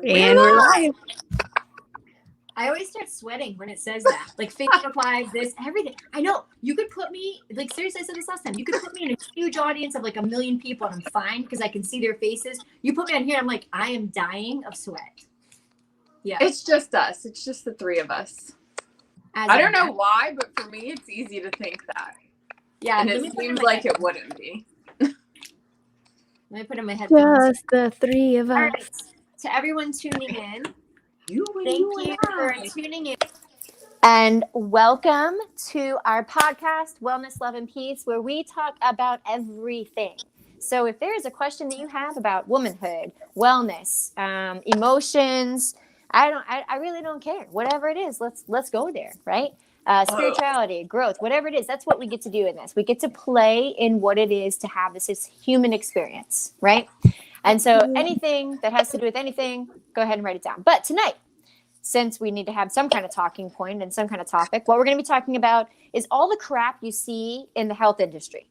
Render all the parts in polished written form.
And we're live. I always start sweating when it says that. Like Facebook Live, this, everything. I know. You could put me, like seriously, I said this last time. You could put me in a huge audience of like 1 million people and I'm fine because I can see their faces. You put me on here, I'm like, I am dying of sweat. Yeah. It's just us. It's just the three of us. I don't know why, but for me, it's easy to think that. Yeah. And it seems like it wouldn't be. Let me put in my headphones. Just the three of us. All right. To everyone tuning in, thank you for tuning in. And welcome to our podcast, Wellness, Love, and Peace, where we talk about everything. So if there is a question that you have about womanhood, wellness, emotions, I really don't care. Whatever it is, let's go there, right? Spirituality, growth, whatever it is, that's what we get to do in this. We get to play in what it is to have this human experience, right? And so anything that has to do with anything, go ahead and write it down. But tonight, since we need to have some kind of talking point and some kind of topic, what we're going to be talking about is all the crap you see in the health industry.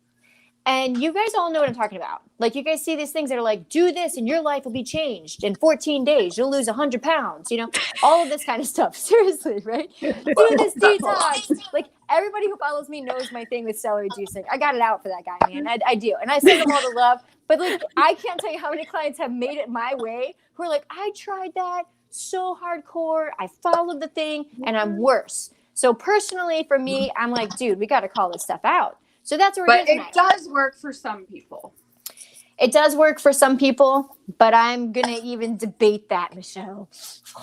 And you guys all know what I'm talking about. Like, you guys see these things that are like, do this and your life will be changed. In 14 days, you'll lose 100 pounds, you know, all of this kind of stuff. Seriously, right? Do this detox. Like, everybody who follows me knows my thing with celery juicing. I got it out for that guy, man. I do. And I send them all the love. But, like, I can't tell you how many clients have made it my way who are like, I tried that so hardcore. I followed the thing and I'm worse. So personally, for me, I'm like, dude, we got to call this stuff out. So that's where But it does work for some people. It does work for some people, but I'm going to even debate that, Michelle.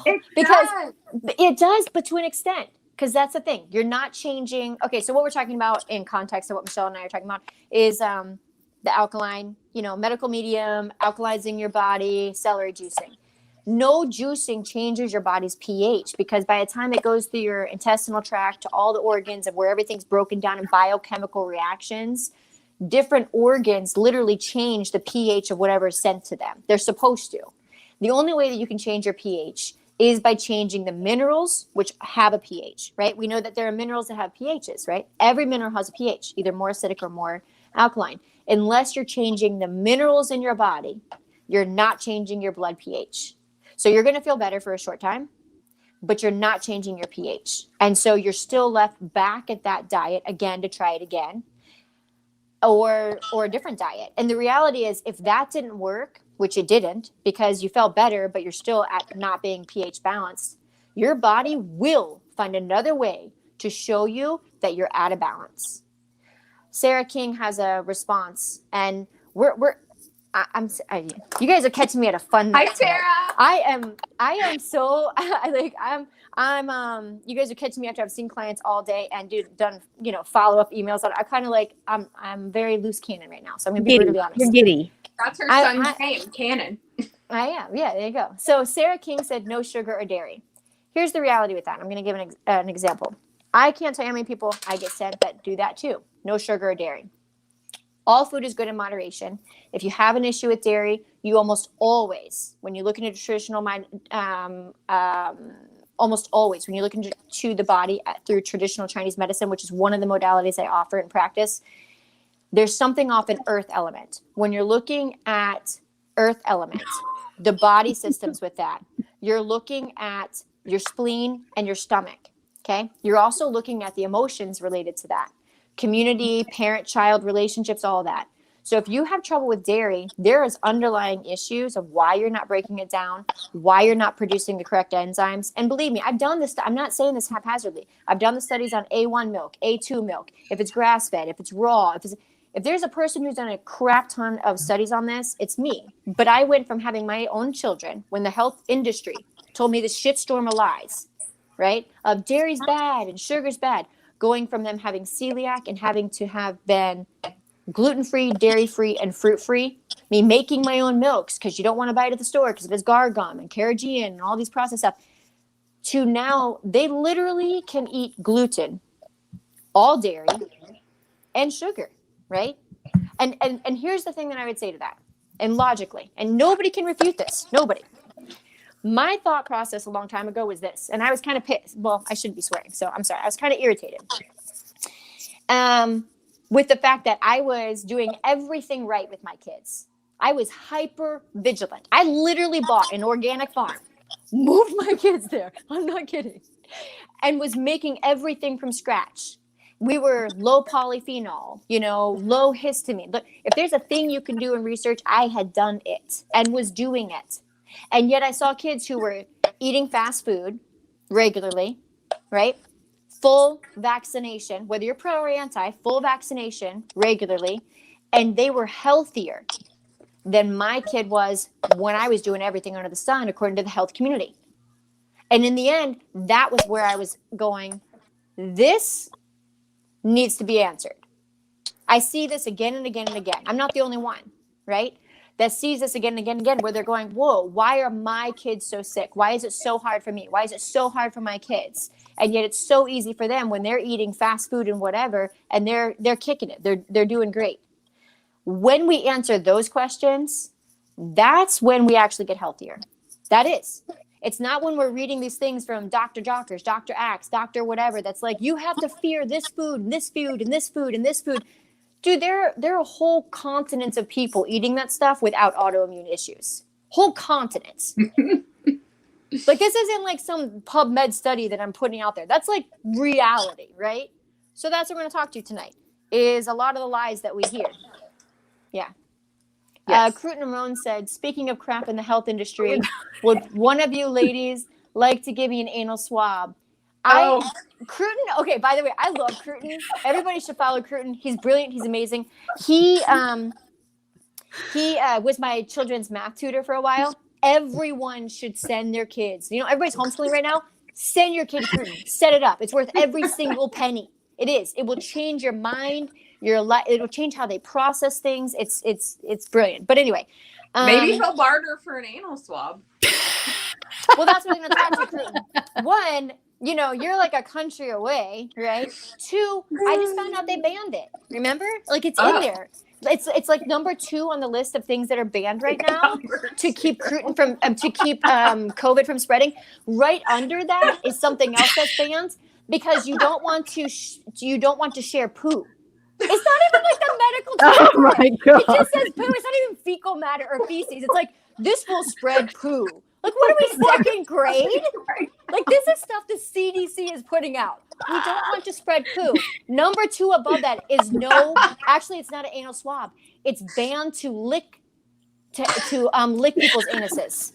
It does, but to an extent, because that's the thing. You're not changing. Okay, so what we're talking about in context of what Michelle and I are talking about is the alkaline, medical medium, alkalizing your body, celery juicing. No juicing changes your body's pH because by the time it goes through your intestinal tract to all the organs of where everything's broken down in biochemical reactions, different organs literally change the pH of whatever is sent to them. They're supposed to. The only way that you can change your pH is by changing the minerals, which have a pH, right? We know that there are minerals that have pHs, right? Every mineral has a pH, either more acidic or more alkaline. Unless you're changing the minerals in your body, you're not changing your blood pH. So you're going to feel better for a short time, but you're not changing your pH. And so you're still left back at that diet again to try it again or a different diet. And the reality is if that didn't work, which it didn't because you felt better, but you're still at not being pH balanced, your body will find another way to show you that you're out of balance. Sarah King has a response and you guys are catching me at a fun night. Hi, Sarah. I am so you guys are catching me after I've seen clients all day and done follow-up emails. I kind of like I'm very loose cannon right now, so I'm gonna be brutally honest. You're giddy. That's her son's name, Cannon. I am. Yeah, there you go. So Sarah King said no sugar or dairy. Here's the reality with that. I'm gonna give an example. I can't tell you how many people I get sent that do that too. No sugar or dairy. All food is good in moderation. If you have an issue with dairy, you almost always, when you look into traditional almost always, when you look into the body through traditional Chinese medicine, which is one of the modalities I offer in practice, there's something off an earth element. When you're looking at earth elements, the body systems with that, you're looking at your spleen and your stomach, okay? You're also looking at the emotions related to that. Community, parent-child relationships, all of that. So if you have trouble with dairy, there is underlying issues of why you're not breaking it down, why you're not producing the correct enzymes. And believe me, I've done this. I'm not saying this haphazardly. I've done the studies on A1 milk, A2 milk, if it's grass-fed, if it's raw. If there's a person who's done a crap ton of studies on this, it's me. But I went from having my own children when the health industry told me this shitstorm of lies, right? Of dairy's bad and sugar's bad. Going from them having celiac and having to have been gluten-free, dairy-free, and fruit-free, me making my own milks because you don't want to buy it at the store because of its gargum and carrageenan and all these processed stuff, to now they literally can eat gluten, all dairy, and sugar, right? And here's the thing that I would say to that, and logically, and nobody can refute this, nobody. My thought process a long time ago was this, and I was kind of pissed. Well, I shouldn't be swearing, so I'm sorry. I was kind of irritated with the fact that I was doing everything right with my kids. I was hyper vigilant. I literally bought an organic farm, moved my kids there. I'm not kidding. And was making everything from scratch. We were low polyphenol, low histamine. But if there's a thing you can do in research, I had done it and was doing it. And yet I saw kids who were eating fast food regularly, right? Full vaccination, whether you're pro or anti, full vaccination regularly. And they were healthier than my kid was when I was doing everything under the sun, according to the health community. And in the end, that was where I was going, this needs to be answered. I see this again and again and again. I'm not the only one, right? That sees this again and again and again, where they're going, whoa, why are my kids so sick? Why is it so hard for me? Why is it so hard for my kids? And yet it's so easy for them when they're eating fast food and whatever, and they're kicking it. They're doing great. When we answer those questions, that's when we actually get healthier. That is. It's not when we're reading these things from Dr. Jockers, Dr. Axe, Dr. whatever, that's like, you have to fear this food, and this food, and this food, and this food. Dude, there are whole continents of people eating that stuff without autoimmune issues. Whole continents. Like, this isn't like some PubMed study that I'm putting out there. That's like reality, right? So that's what we're going to talk to you tonight, is a lot of the lies that we hear. Yeah. Yes. Cruton Ramon said, speaking of crap in the health industry, would one of you ladies like to give me an anal swab? Cruton, okay, by the way, I love Cruton. Everybody should follow Cruton. He's brilliant. He's amazing. He was my children's math tutor for a while. Everyone should send their kids. Everybody's homeschooling right now. Send your kid to Cruton. Set it up. It's worth every single penny. It is. It will change your mind. It will change how they process things. It's brilliant. But anyway, maybe he'll barter for an anal swab. Well, that's what I'm going to talk to Cruton. One, you're like a country away, right? Two, I just found out they banned it. Remember? Like, it's in there. It's like number 2 on the list of things that are banned right now to keep Cruton from COVID from spreading. Right under that is something else that's banned, because you don't want to share poo. It's not even like the medical term. Oh my God. It just says poo. It's not even fecal matter or feces. It's like, this will spread poo. Like, what are we, second grade? Like, this is stuff the CDC is putting out. We don't want to spread poo. Number 2 above that is actually, it's not an anal swab. It's banned to lick people's anuses.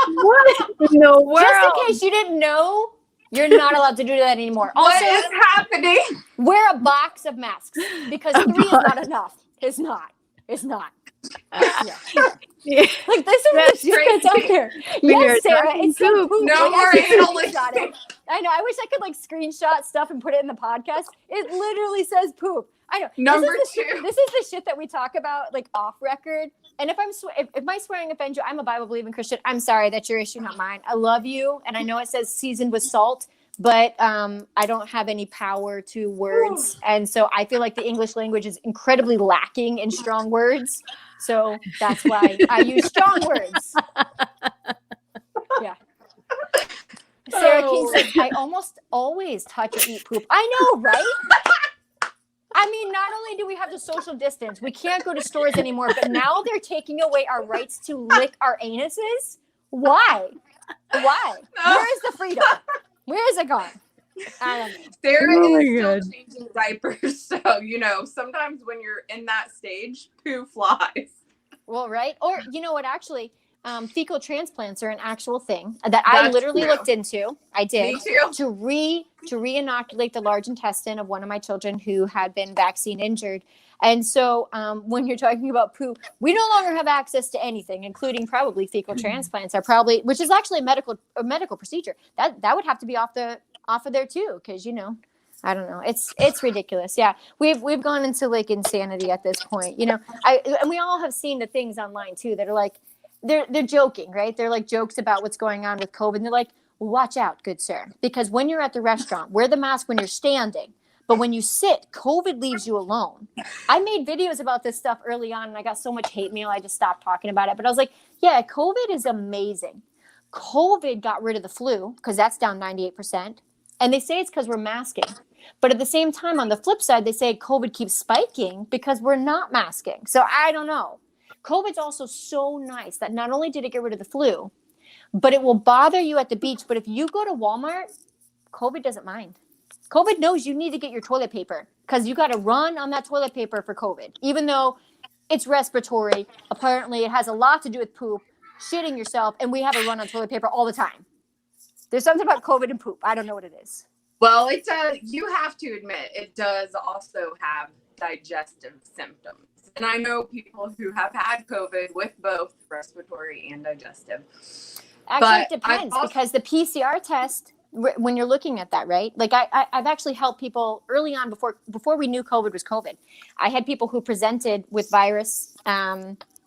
What in the world? Just in case you didn't know, you're not allowed to do that anymore. What Also, is happening? Wear a box of masks, because 3 is not enough. It's not. Yeah. Like, this is the shit that's out there. Yes, Sarah, it's so poop. No more anal swab. I know. I wish I could like screenshot stuff and put it in the podcast. It literally says poop. I know. Number 2. This is the shit that we talk about, like, off record. And if if my swearing offends you, I'm a Bible believing Christian. I'm sorry, that's your issue, not mine. I love you, and I know it says seasoned with salt, but I don't have any power to words, and so I feel like the English language is incredibly lacking in strong words. So that's why I use strong words. Yeah. Sarah King says, I almost always touch or eat poop. I know, right? I mean, not only do we have to social distance, we can't go to stores anymore, but now they're taking away our rights to lick our anuses. Why? Where is the freedom? Where is it gone? I don't know. Sarah is still changing diapers, so sometimes when you're in that stage, poo flies. Well, right? Or you know what? Actually, fecal transplants are an actual thing that I literally looked into. I did. Me too. To re-inoculate the large intestine of one of my children who had been vaccine injured. And so when you're talking about poo, we no longer have access to anything, including probably fecal transplants which is actually a medical procedure. That would have to be off of there too, because I don't know. It's ridiculous. Yeah, we've gone into like insanity at this point. And we all have seen the things online too that are like they're joking, right? They're like jokes about what's going on with COVID. And they're like, watch out, good sir, because when you're at the restaurant, wear the mask when you're standing. But when you sit, COVID leaves you alone. I made videos about this stuff early on, and I got so much hate mail, I just stopped talking about it. But I was like, yeah, COVID is amazing. COVID got rid of the flu, because that's down 98%. And they say it's because we're masking. But at the same time, on the flip side, they say COVID keeps spiking because we're not masking. So I don't know. COVID's also so nice that not only did it get rid of the flu, but it will bother you at the beach. But if you go to Walmart, COVID doesn't mind. COVID knows you need to get your toilet paper because you got to run on that toilet paper for COVID, even though it's respiratory. Apparently, it has a lot to do with poop, shitting yourself, and we have a run on toilet paper all the time. There's something about COVID and poop. I don't know what it is. Well, it does. You have to admit, it does also have digestive symptoms. And I know people who have had COVID with both respiratory and digestive. Actually, it depends because the PCR test, when you're looking at that, right? Like I've actually helped people early on before we knew COVID was COVID. I had people who presented with virus,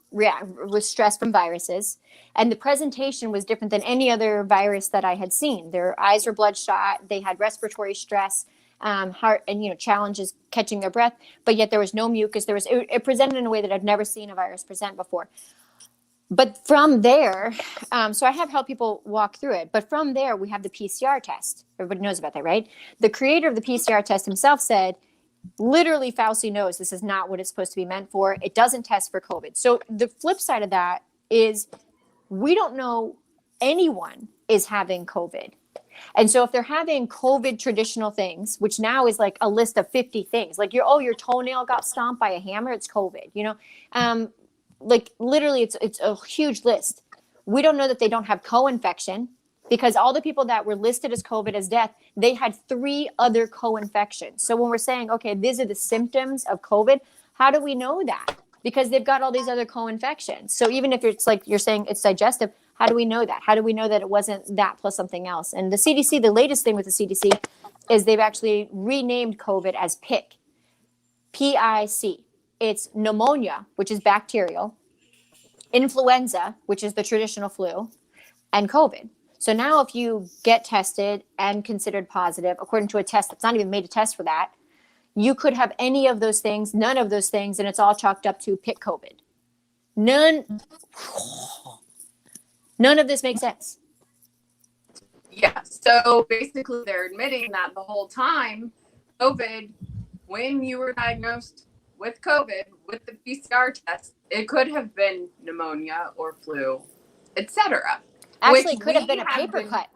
with stress from viruses, and the presentation was different than any other virus that I had seen. Their eyes were bloodshot. They had respiratory stress, heart, and challenges catching their breath. But yet there was no mucus. It presented in a way that I've never seen a virus present before. But from there, so I have helped people walk through it. But from there, we have the PCR test. Everybody knows about that, right? The creator of the PCR test himself said, literally, Fauci knows this is not what it's supposed to be meant for. It doesn't test for COVID. So the flip side of that is we don't know anyone is having COVID. And so if they're having COVID traditional things, which now is like a list of 50 things, like your toenail got stomped by a hammer, it's COVID, like literally it's a huge list. We don't know that they don't have co-infection because all the people that were listed as COVID as death, they had 3 other co-infections. So when we're saying, okay, these are the symptoms of COVID, how do we know that? Because they've got all these other co-infections. So even if it's like you're saying it's digestive, how do we know that? How do we know that it wasn't that plus something else? And the CDC, the latest thing with the CDC is they've actually renamed COVID as PIC, P-I-C. It's pneumonia, which is bacterial, influenza, which is the traditional flu, and COVID. So now if you get tested and considered positive, according to a test that's not even made a test for that, you could have any of those things, none of those things, and it's all chalked up to PIC COVID. None of this makes sense. Yeah, so basically they're admitting that the whole time, COVID, when you were diagnosed with COVID, with the PCR test, it could have been pneumonia or flu, etc. Actually, it could have been a paper cut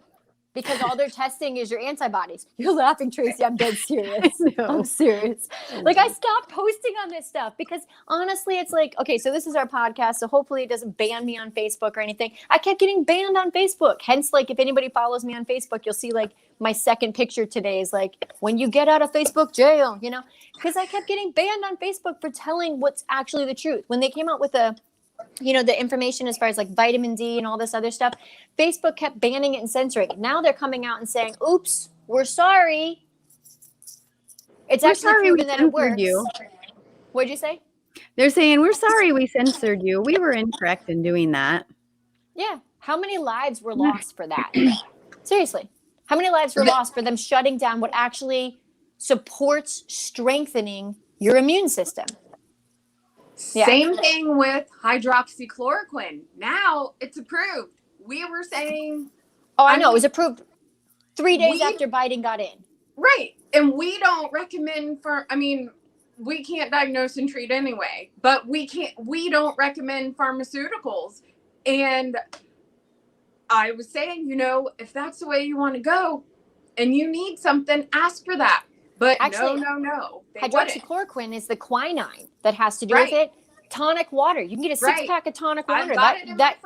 because all they're testing is your antibodies. You're laughing, Tracy. I'm dead serious. No. I'm serious. Like, I stopped posting on this stuff because honestly, it's like, okay, so this is our podcast. So hopefully it doesn't ban me on Facebook or anything. I kept getting banned on Facebook. Hence, like, if anybody follows me on Facebook, you'll see like my second picture today is like, when you get out of Facebook jail, because I kept getting banned on Facebook for telling what's actually the truth. When they came out with the information as far as like vitamin D and all this other stuff, Facebook kept banning it and censoring it. Now they're coming out and saying, oops, we're sorry. It's actually proven that it works. What'd you say? They're saying, we're sorry we censored you. We were incorrect in doing that. Yeah. How many lives were lost for that? Seriously. How many lives were lost for them shutting down what actually supports strengthening your immune system? Yeah. Same thing with hydroxychloroquine. Now it's approved. We were saying... Oh, I know. It was approved 3 days after Biden got in. Right. And we don't recommend we can't diagnose and treat anyway, but we don't recommend pharmaceuticals. And I was saying, if that's the way you want to go and you need something, ask for that. But actually, no. Hydroxychloroquine is the quinine that has to do with it. Tonic water. You can get a 6-pack of tonic water. That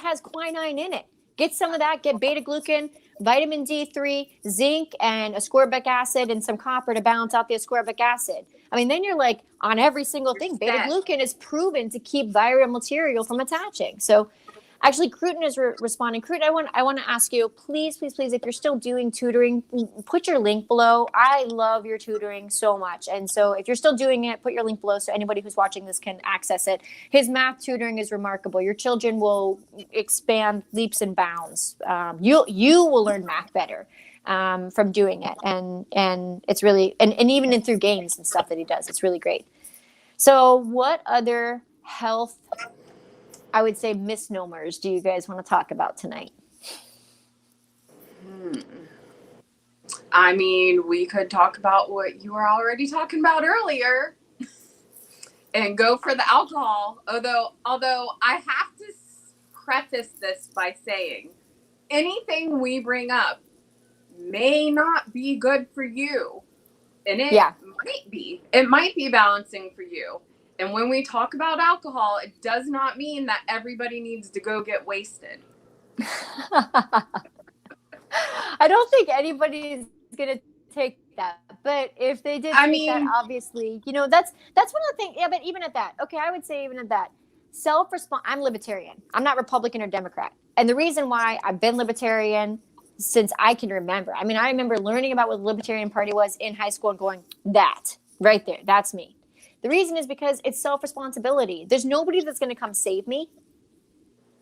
has quinine in it. Get some of that. Get beta glucan, vitamin D3, zinc, and ascorbic acid and some copper to balance out the ascorbic acid. I mean, then you're like on every single thing. Beta glucan is proven to keep viral material from attaching. So actually, Cruton is responding. Cruton, I want to ask you, please, if you're still doing tutoring, put your link below. I love your tutoring so much. And so if you're still doing it, put your link below so anybody who's watching this can access it. His math tutoring is remarkable. Your children will expand leaps and bounds. You will learn math better from doing it. And it's really, and even through games and stuff that he does, it's really great. So what other health, I would say, misnomers do you guys want to talk about tonight? I mean, we could talk about what you were already talking about earlier and go for the alcohol. Although I have to preface this by saying anything we bring up may not be good for you. And it might be balancing for you. And when we talk about alcohol, it does not mean that everybody needs to go get wasted. I don't think anybody's going to take that. But if they did take that, obviously, you know, that's one of the things. Yeah, but even at that, okay, I would say even at that, I'm libertarian. I'm not Republican or Democrat. And the reason why I've been libertarian since I can remember. I mean, I remember learning about what the Libertarian Party was in high school and going, that right there, that's me. The reason is because it's self-responsibility. There's nobody that's going to come save me.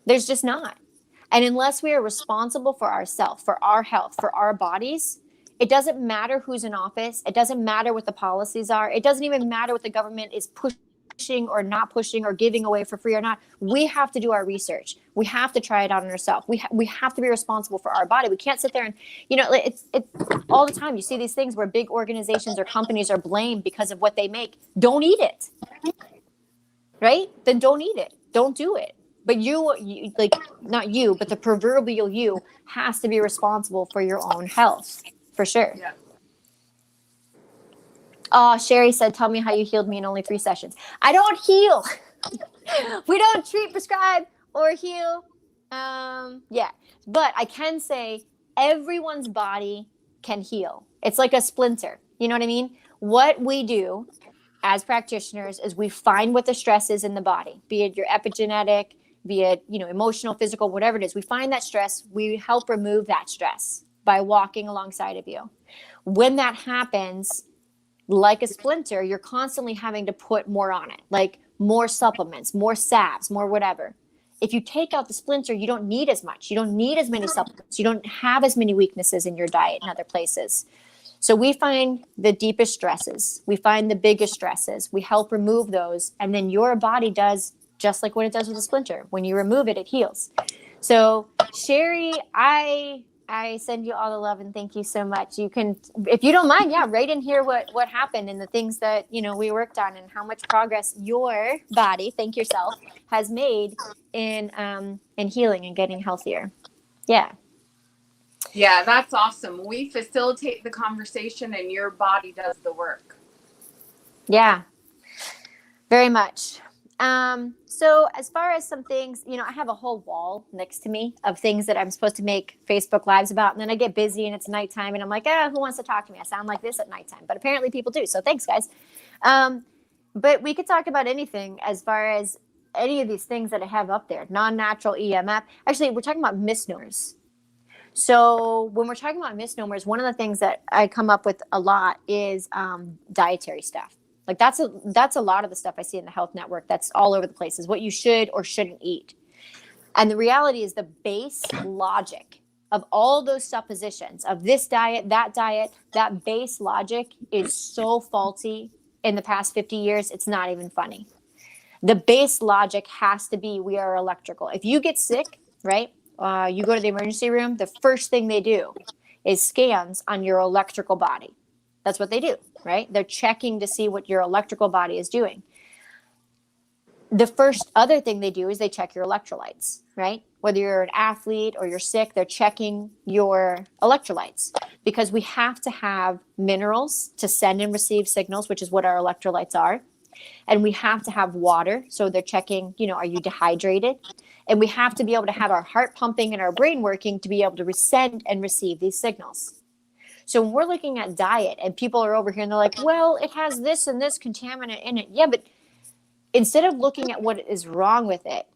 There's just not. And unless we are responsible for ourselves, for our health, for our bodies, it doesn't matter who's in office. It doesn't matter what the policies are. It doesn't even matter what the government is pushing or not pushing or giving away for free or not. We have to do our research. We have to try it out on ourselves. We have to be responsible for our body. We can't sit there and, you know, it's all the time. You see these things where big organizations or companies are blamed because of what they make. Don't eat it. Right? Then don't eat it. Don't do it. But you like, not you, but the proverbial you has to be responsible for your own health, for sure. Yeah. Oh, Sherry said, tell me how you healed me in only 3 sessions. I don't heal. We don't treat, prescribe, or heal. Yeah. But I can say everyone's body can heal. It's like a splinter. You know what I mean? What we do as practitioners is we find what the stress is in the body, be it your epigenetic, be it, you know, emotional, physical, whatever it is. We find that stress. We help remove that stress by walking alongside of you. When that happens, like a splinter, you're constantly having to put more on it, like more supplements, more salves, more whatever. If you take out the splinter, you don't need as much. You don't need as many supplements. You don't have as many weaknesses in your diet and other places. So we find the deepest stresses. We find the biggest stresses. We help remove those. And then your body does just like what it does with a splinter. When you remove it, it heals. So Sherry, I send you all the love and thank you so much. You can, if you don't mind, write in here what happened and the things that, you know, we worked on and how much progress your body, thank yourself, has made in healing and getting healthier. Yeah. Yeah, that's awesome. We facilitate the conversation and your body does the work. Yeah, very much. So as far as some things, you know, I have a whole wall next to me of things that I'm supposed to make Facebook Lives about. And then I get busy and it's nighttime and I'm like, who wants to talk to me? I sound like this at nighttime, but apparently people do. So thanks, guys. But we could talk about anything as far as any of these things that I have up there. Non-natural EMF. Actually, we're talking about misnomers. So when we're talking about misnomers, one of the things that I come up with a lot is dietary stuff. Like that's a lot of the stuff I see in the Health Network that's all over the place is what you should or shouldn't eat. And the reality is the base logic of all those suppositions of this diet, that base logic is so faulty in the past 50 years, it's not even funny. The base logic has to be we are electrical. If you get sick, right, you go to the emergency room, the first thing they do is scans on your electrical body. That's what they do, right? They're checking to see what your electrical body is doing. The first other thing they do is they check your electrolytes, right? Whether you're an athlete or you're sick, they're checking your electrolytes because we have to have minerals to send and receive signals, which is what our electrolytes are. And we have to have water. So they're checking, you know, are you dehydrated? And we have to be able to have our heart pumping and our brain working to be able to send and receive these signals. So when we're looking at diet and people are over here and they're like, well, it has this and this contaminant in it. Yeah, but instead of looking at what is wrong with it,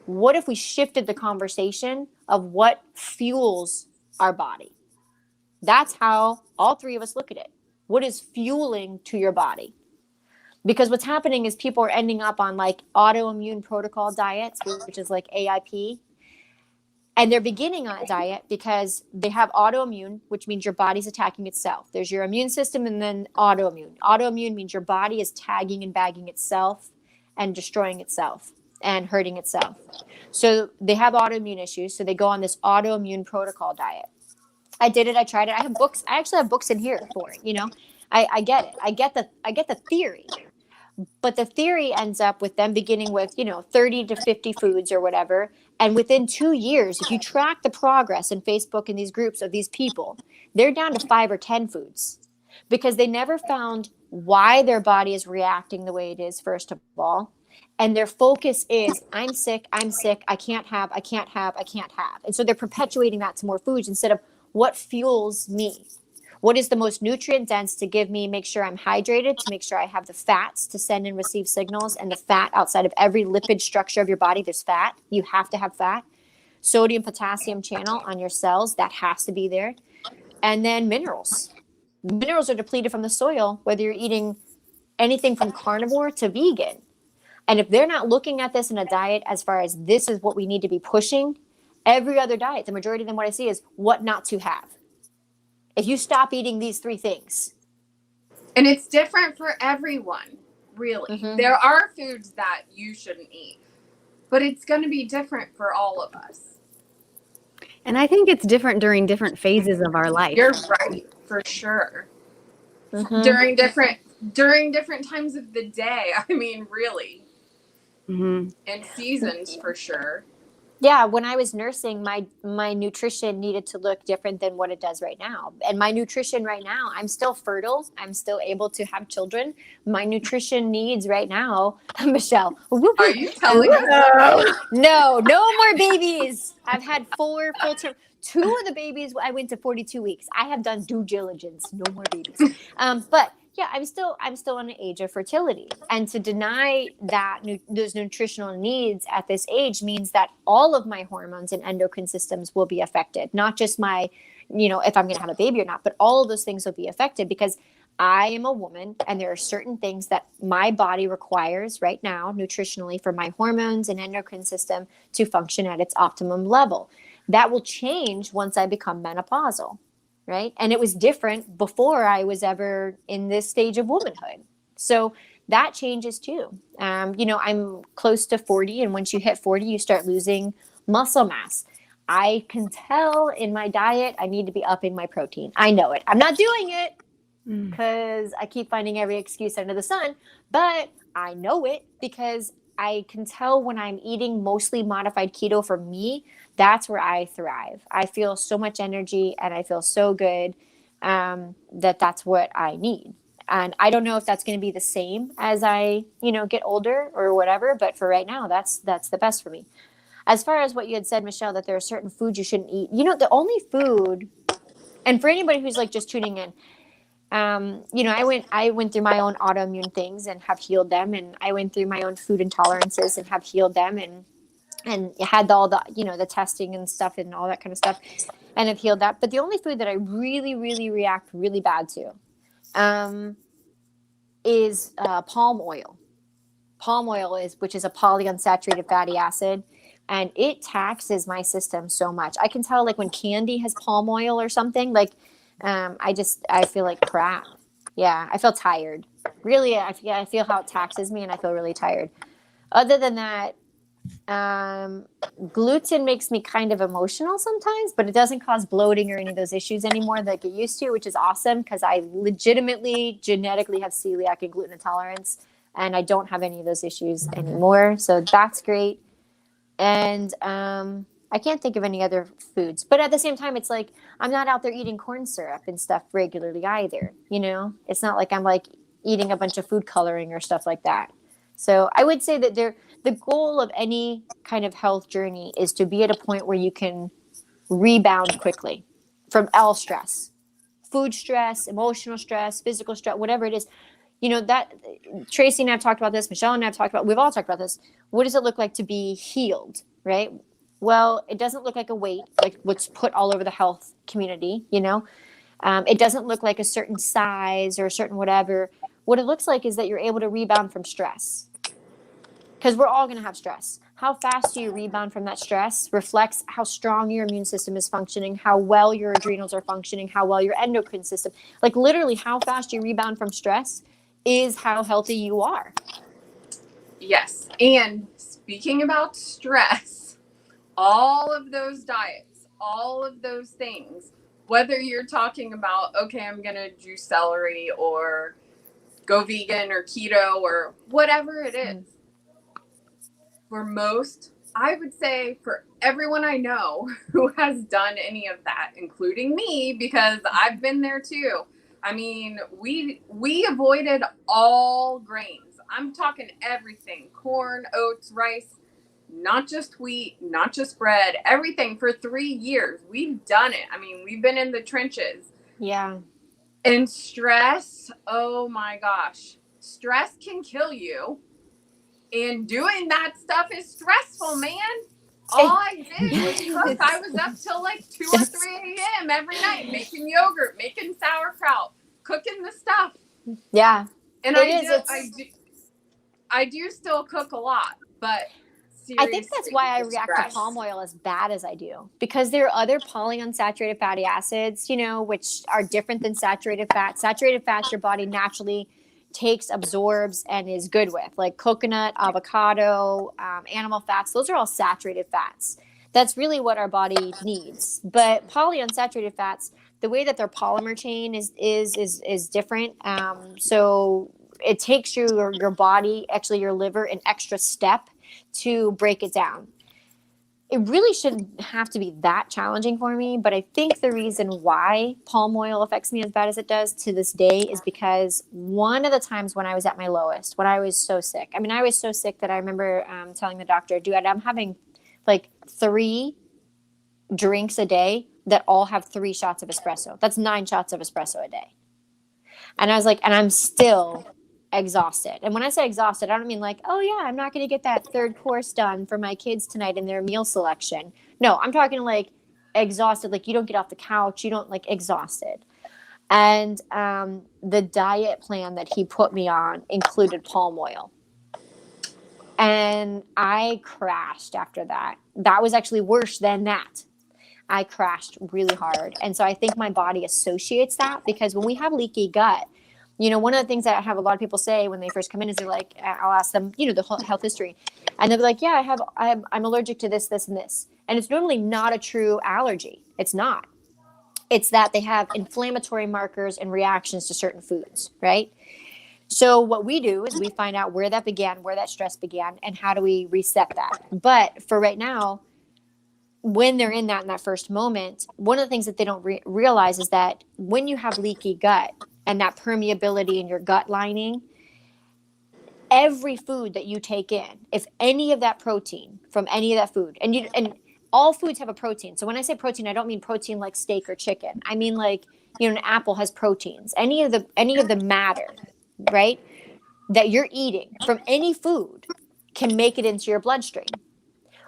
what if we shifted the conversation of what fuels our body? That's how all three of us look at it. What is fueling to your body? Because what's happening is people are ending up on like autoimmune protocol diets, which is like AIP. And they're beginning on a diet because they have autoimmune, which means your body's attacking itself. There's your immune system and then autoimmune. Autoimmune means your body is tagging and bagging itself and destroying itself and hurting itself. So they have autoimmune issues. So they go on this autoimmune protocol diet. I did it. I tried it. I have books. I actually have books in here for it. You know, I get it. I get the theory. But the theory ends up with them beginning with, 30 to 50 foods or whatever. And within 2 years, if you track the progress in Facebook and these groups of these people, they're down to 5 or 10 foods because they never found why their body is reacting the way it is, first of all. And their focus is, I'm sick, I can't have, I can't have, I can't have. And so they're perpetuating that to more foods instead of what fuels me. What is the most nutrient dense to give me, make sure I'm hydrated, to make sure I have the fats to send and receive signals, and the fat outside of every lipid structure of your body, there's fat. You have to have fat. Sodium, potassium channel on your cells, that has to be there. And then minerals. Minerals are depleted from the soil, whether you're eating anything from carnivore to vegan. And if they're not looking at this in a diet as far as this is what we need to be pushing, every other diet, the majority of them, what I see is what not to have. If you stop eating these 3 things. And it's different for everyone, really. Mm-hmm. There are foods that you shouldn't eat, but it's going to be different for all of us. And I think it's different during different phases of our life. You're right, for sure. Mm-hmm. During different times of the day. I mean, really. Mm-hmm. And seasons, for sure. Yeah, when I was nursing, my nutrition needed to look different than what it does right now. And my nutrition right now, I'm still fertile. I'm still able to have children. My nutrition needs right now, Michelle. Are you telling us? No more babies. I've had 4 full term. 2 of the babies, I went to 42 weeks. I have done due diligence. No more babies. But yeah, I'm still in an age of fertility, and to deny that those nutritional needs at this age means that all of my hormones and endocrine systems will be affected, not just my, if I'm going to have a baby or not, but all of those things will be affected because I am a woman and there are certain things that my body requires right now nutritionally for my hormones and endocrine system to function at its optimum level. That will change once I become menopausal. Right. And it was different before I was ever in this stage of womanhood. So that changes too. I'm close to 40. And once you hit 40, you start losing muscle mass. I can tell in my diet, I need to be upping my protein. I know it. I'm not doing it because I keep finding every excuse under the sun. But I know it because I can tell when I'm eating mostly modified keto for me, that's where I thrive. I feel so much energy and I feel so good that's what I need. And I don't know if that's going to be the same as I, get older or whatever. But for right now, that's the best for me. As far as what you had said, Michelle, that there are certain foods you shouldn't eat. The only food, and for anybody who's like just tuning in, I went through my own autoimmune things and have healed them, and I went through my own food intolerances and have healed them, and had all the the testing and stuff and all that kind of stuff, and have healed that. But the only food that I really, really react really bad to, is palm oil. Palm oil which is a polyunsaturated fatty acid. And it taxes my system so much. I can tell, like, when candy has palm oil or something, like, I feel like crap. Yeah, I feel tired. Really, I feel how it taxes me, and I feel really tired. Other than that, gluten makes me kind of emotional sometimes, but it doesn't cause bloating or any of those issues anymore like it used to, which is awesome because I legitimately, genetically have celiac and gluten intolerance, and I don't have any of those issues anymore. So that's great. And I can't think of any other foods. But at the same time, it's like I'm not out there eating corn syrup and stuff regularly either. It's not like I'm like eating a bunch of food coloring or stuff like that. So I would say that the goal of any kind of health journey is to be at a point where you can rebound quickly from all stress, food stress, emotional stress, physical stress, whatever it is. That Tracy and I have talked about this. Michelle and I have talked about, we've all talked about this. What does it look like to be healed, right? Well, it doesn't look like a weight, like what's put all over the health community, it doesn't look like a certain size or a certain whatever. What it looks like is that you're able to rebound from stress, because we're all going to have stress. How fast do you rebound from that stress reflects how strong your immune system is functioning, how well your adrenals are functioning, how well your endocrine system, like literally how fast you rebound from stress is how healthy you are. Yes. And speaking about stress, all of those diets, all of those things, whether you're talking about, okay, I'm going to juice celery or go vegan or keto or whatever it is. For most, I would say for everyone I know who has done any of that, including me, because I've been there too. I mean, we avoided all grains. I'm talking everything: corn, oats, rice, not just wheat, not just bread, everything for 3 years. We've done it. I mean, we've been in the trenches. Yeah. And stress, oh my gosh, stress can kill you. And doing that stuff is stressful, man. All I did was cook. I was up till like 2 or 3 a.m. every night making yogurt, making sauerkraut, cooking the stuff. Yeah. And I do still cook a lot, but seriously, I think that's why I react to palm oil as bad as I do, because there are other polyunsaturated fatty acids, which are different than saturated fat. Saturated fats your body naturally takes, absorbs, and is good with, like coconut, avocado, animal fats. Those are all saturated fats. That's really what our body needs. But polyunsaturated fats, the way that their polymer chain is different. So it takes your body, actually your liver, an extra step to break it down. It really shouldn't have to be that challenging for me, but I think the reason why palm oil affects me as bad as it does to this day is because one of the times when I was at my lowest, when I was so sick, I was so sick that I remember telling the doctor, dude, I'm having like 3 drinks a day that all have 3 shots of espresso. That's 9 shots of espresso a day. And I was like, and I'm still exhausted. And when I say exhausted, I don't mean like, oh yeah, I'm not going to get that 3rd course done for my kids tonight in their meal selection. No, I'm talking like exhausted, like you don't get off the couch, you don't, like, exhausted. And the diet plan that he put me on included palm oil. And I crashed after that. That was actually worse than that. I crashed really hard. And so I think my body associates that, because when we have leaky gut, one of the things that I have a lot of people say when they first come in is they're like, I'll ask them, the whole health history. And they'll be like, yeah, I'm allergic to this, this, and this. And it's normally not a true allergy. It's not. It's that they have inflammatory markers and reactions to certain foods, right? So what we do is we find out where that began, where that stress began, and how do we reset that. But for right now, when they're in that first moment, one of the things that they don't realize is that when you have leaky gut and that permeability in your gut lining, every food that you take in, if any of that protein from any of that food, and all foods have a protein. So when I say protein, I don't mean protein like steak or chicken. I mean, like, an apple has proteins. Any of the matter, right, that you're eating from any food can make it into your bloodstream.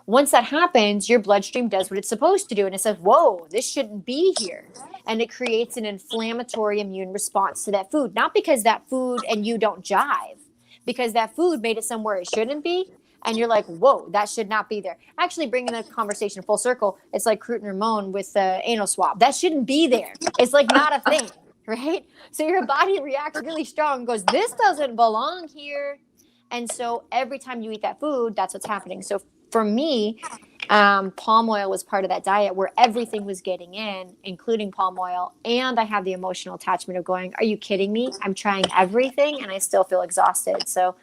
Once that happens, your bloodstream does what it's supposed to do. And it says, whoa, this shouldn't be here. And it creates an inflammatory immune response to that food. Not because that food and you don't jive, because that food made it somewhere it shouldn't be. And you're like, whoa, that should not be there. Actually, bringing the conversation full circle, it's like Crute and Ramon with the anal swab. That shouldn't be there. It's like not a thing, right? So your body reacts really strong and goes, this doesn't belong here. And so every time you eat that food, that's what's happening. So for me, palm oil was part of that diet where everything was getting in, including palm oil. And I have the emotional attachment of going, are you kidding me? I'm trying everything and I still feel exhausted. So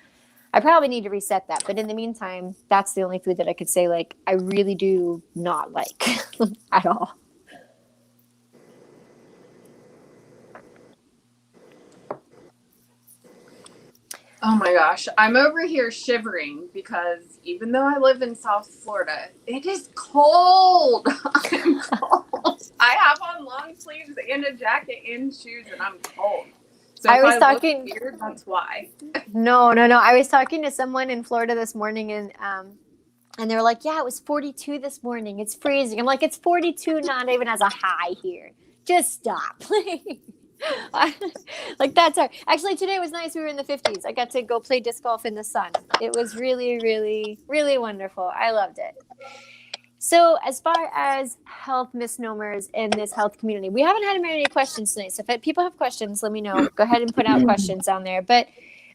I probably need to reset that. But in the meantime, that's the only food that I could say, like, I really do not like at all. Oh my gosh, I'm over here shivering because even though I live in South Florida, it is cold. I'm cold. I have on long sleeves and a jacket and shoes, and I'm cold. So I if was I talking. look weird, that's why. No. I was talking to someone in Florida this morning, and they were like, "Yeah, it was 42 this morning. It's freezing." I'm like, "It's 42, not even as a high here. Just stop." Like, that's hard. Actually, today was nice. We were in the 50s. I got to go play disc golf in the sun. It was really, really, really wonderful. I loved it. So as far as health misnomers in this health community, we haven't had many questions tonight. So if people have questions, let me know. Go ahead and put out questions down there. But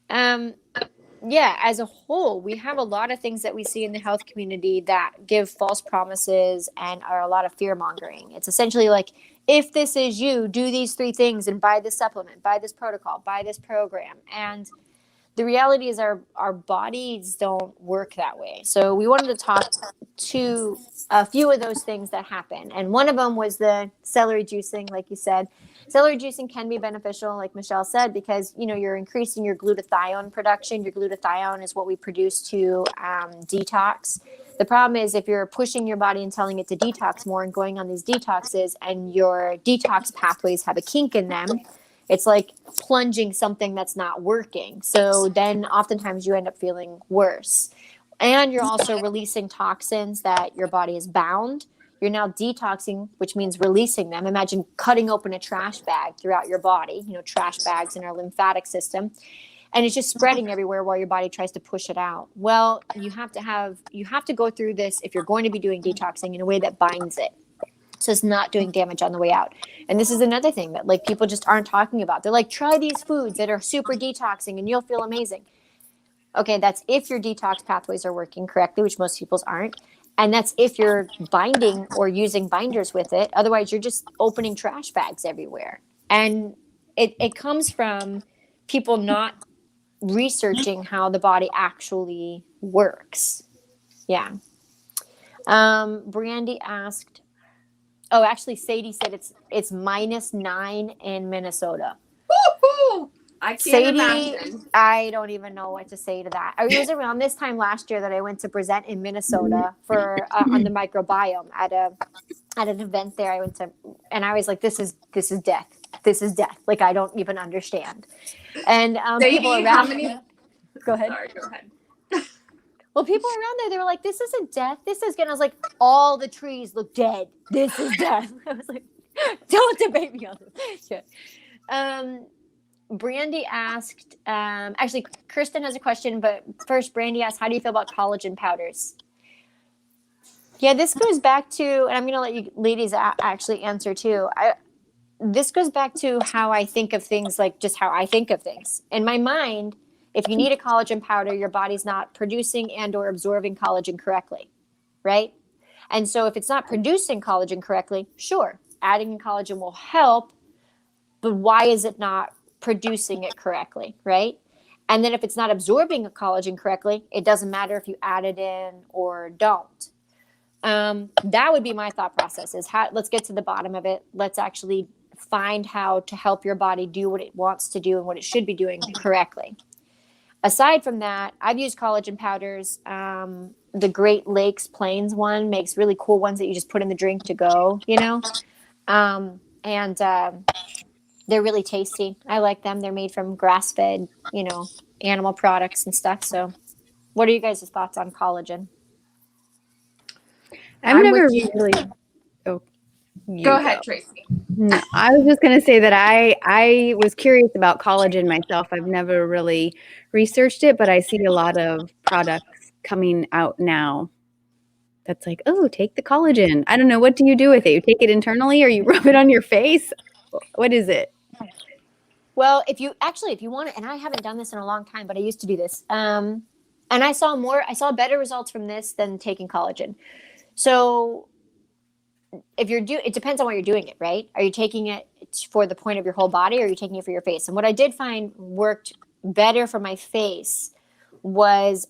yeah, as a whole, we have a lot of things that we see in the health community that give false promises and are a lot of fear mongering. It's essentially like, if this is you, do these 3 things and buy this supplement, buy this protocol, buy this program. And the reality is our bodies don't work that way. So we wanted to talk to a few of those things that happen. And one of them was the celery juicing, like you said. Celery juicing can be beneficial, like Michelle said, because you're increasing your glutathione production. Your glutathione is what we produce to detox. The problem is if you're pushing your body and telling it to detox more and going on these detoxes and your detox pathways have a kink in them, it's like plunging something that's not working. So then oftentimes you end up feeling worse. And you're also releasing toxins that your body is bound. You're now detoxing, which means releasing them. Imagine cutting open a trash bag throughout your body, trash bags in our lymphatic system. And it's just spreading everywhere while your body tries to push it out. Well, you have to go through this if you're going to be doing detoxing in a way that binds it. So it's not doing damage on the way out. And this is another thing that like people just aren't talking about. They're like, try these foods that are super detoxing and you'll feel amazing. Okay, that's if your detox pathways are working correctly, which most people's aren't. And that's if you're binding or using binders with it. Otherwise, you're just opening trash bags everywhere. And it comes from people not researching how the body actually works. Yeah. Brandy asked, oh, actually, Sadie said it's -9 in Minnesota. Woo-hoo! I can't Sadie, imagine. I don't even know what to say to that. It was around this time last year that I went to present in Minnesota for on the microbiome at an event there. I went to, and I was like, "This is death. This is death. Like I don't even understand." And Sadie, people around. how many? Go ahead. Sorry, go ahead. Well, people around there, they were like, "This isn't death. This is good." And I was like, "All the trees look dead. This is death." I was like, "Don't debate me on this." Yeah. Brandy asked, actually, Kristen has a question, but first, Brandy asked, how do you feel about collagen powders? Yeah, this goes back to, and I'm going to let you ladies actually answer too. This goes back to how I think of things, like just how I think of things. In my mind, if you need a collagen powder, your body's not producing and or absorbing collagen correctly, right? And so if it's not producing collagen correctly, sure, adding in collagen will help, but why is it not producing it correctly, right? And then if it's not absorbing a collagen correctly, it doesn't matter if you add it in or don't. That would be my thought process is let's get to the bottom of it. Let's actually find how to help your body do what it wants to do and what it should be doing correctly. Aside from that, I've used collagen powders. The Great Lakes Plains one makes really cool ones that you just put in the drink to go, they're really tasty. I like them. They're made from grass-fed, animal products and stuff. So what are you guys' thoughts on collagen? I've I'm never with you. really. Oh, you Go ahead, Tracy. No, I was just going to say that I was curious about collagen myself. I've never really researched it, but I see a lot of products coming out now. That's like, oh, take the collagen. I don't know. What do you do with it? You take it internally or you rub it on your face? What is it? Well, if you want it, and I haven't done this in a long time, but I used to do this. And I saw better results from this than taking collagen. So it depends on what you're doing it, right? Are you taking it for the point of your whole body or are you taking it for your face? And what I did find worked better for my face was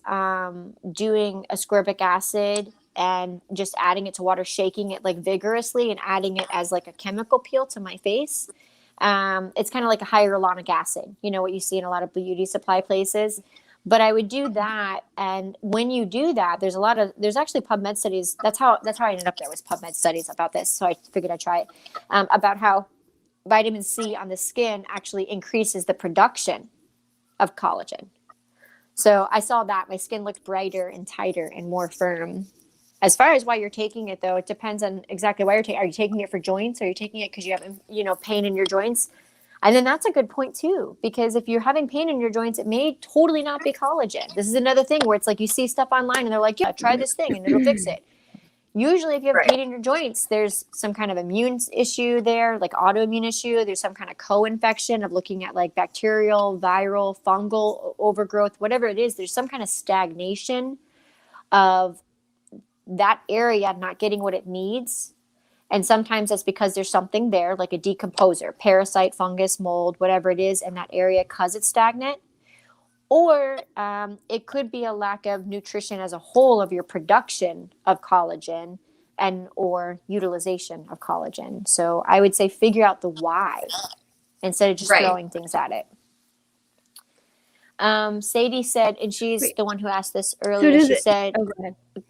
doing ascorbic acid and just adding it to water, shaking it like vigorously and adding it as like a chemical peel to my face. It's kind of like a hyaluronic acid, what you see in a lot of beauty supply places. But I would do that, and when you do that, there's actually PubMed studies. That's how I ended up there, was PubMed studies about this. So I figured I'd try it, about how vitamin C on the skin actually increases the production of collagen. So I saw that my skin looked brighter and tighter and more firm. As far as why you're taking it, though, it depends on exactly why you're taking it. Are you taking it for joints? Are you taking it because you have, pain in your joints? And then that's a good point, too, because if you're having pain in your joints, it may totally not be collagen. This is another thing where it's like you see stuff online and they're like, yeah, try this thing and it'll fix it. Usually, if you have pain in your joints, there's some kind of immune issue there, like autoimmune issue. There's some kind of co-infection of looking at like bacterial, viral, fungal overgrowth, whatever it is. There's some kind of stagnation of that area not getting what it needs. And sometimes that's because there's something there, like a decomposer, parasite, fungus, mold, whatever it is in that area, because it's stagnant. Or it could be a lack of nutrition as a whole of your production of collagen and or utilization of collagen. So I would say figure out the why instead of just throwing things at it. Sadie said, and she's the one who asked this earlier. She said,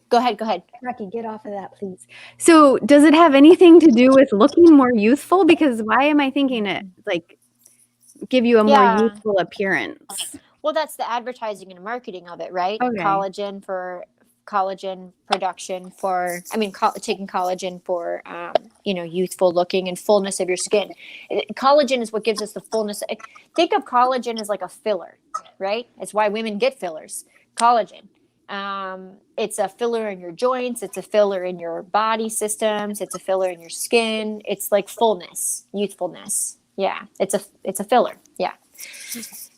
go ahead. Rocky, get off of that, please. So does it have anything to do with looking more youthful? Because why am I thinking it like give you a more youthful appearance? Well, that's the advertising and marketing of it, right? Okay. Collagen production taking collagen for, youthful looking and fullness of your skin. Collagen is what gives us the fullness. Think of collagen as like a filler, right? It's why women get fillers. Collagen. It's a filler in your joints. It's a filler in your body systems. It's a filler in your skin. It's like fullness, youthfulness. Yeah. It's a filler. Yeah.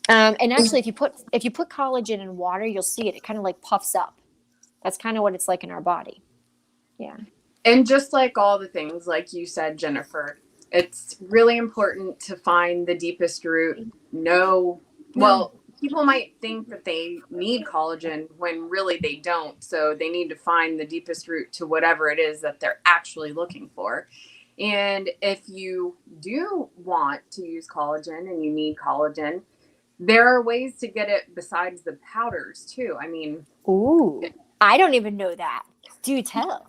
And actually, if you put collagen in water, you'll see it. It kind of like puffs up. That's kind of what it's like in our body. Yeah. And just like all the things, like you said, Jennifer, it's really important to find the deepest root. People might think that they need collagen when really they don't. So they need to find the deepest root to whatever it is that they're actually looking for. And if you do want to use collagen and you need collagen, there are ways to get it besides the powders too. I mean, ooh, I don't even know that. Do tell.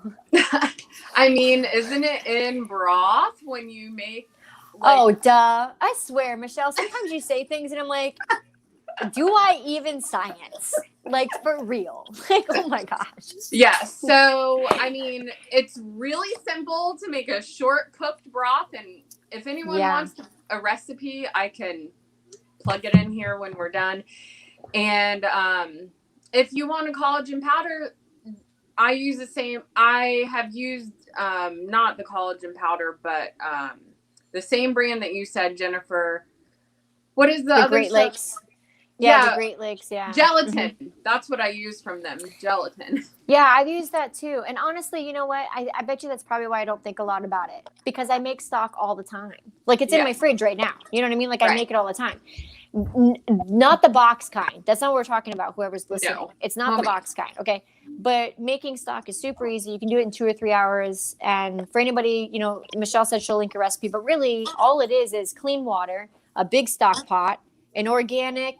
I mean, isn't it in broth when you make? Oh, duh! I swear, Michelle. Sometimes you say things, and I'm like, do I even science? Like, for real? Like, oh my gosh. Yeah. So, I mean, it's really simple to make a short cooked broth, and if anyone wants a recipe, I can plug it in here when we're done. And if you want a collagen powder, I use the same. I have used not the collagen powder, but the same brand that you said, Jennifer. What is the other Great stuff? Lakes? Yeah, the Great Lakes. Yeah, gelatin. Mm-hmm. That's what I use from them. Gelatin. Yeah, I've used that too. And honestly, you know what? I bet you that's probably why I don't think a lot about it, because I make stock all the time. Like, it's in my fridge right now. You know what I mean? Like, I make it all the time. Not the box kind. That's not what we're talking about. Whoever's listening, no. It's not the box kind. Okay. But making stock is super easy. You can do it in 2 or 3 hours. And for anybody, Michelle said she'll link a recipe, but really all it is clean water, a big stock pot, an organic,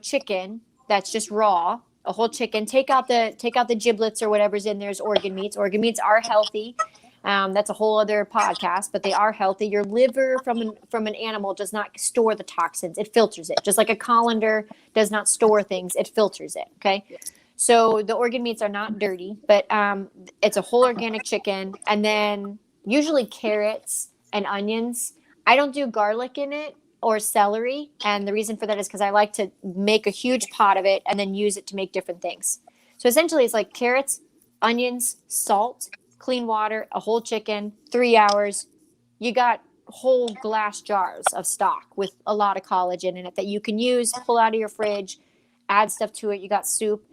chicken that's just raw, a whole chicken. Take out the giblets or whatever's in there as organ meats. Organ meats are healthy. That's a whole other podcast, but they are healthy. Your liver from an animal does not store the toxins. It filters it. Just like a colander does not store things, it filters it. Okay. So the organ meats are not dirty, but it's a whole organic chicken. And then usually carrots and onions. I don't do garlic in it or celery. And the reason for that is because I like to make a huge pot of it and then use it to make different things. So essentially it's like carrots, onions, salt, clean water, a whole chicken, 3 hours. You got whole glass jars of stock with a lot of collagen in it that you can use, pull out of your fridge, add stuff to it. You got soup.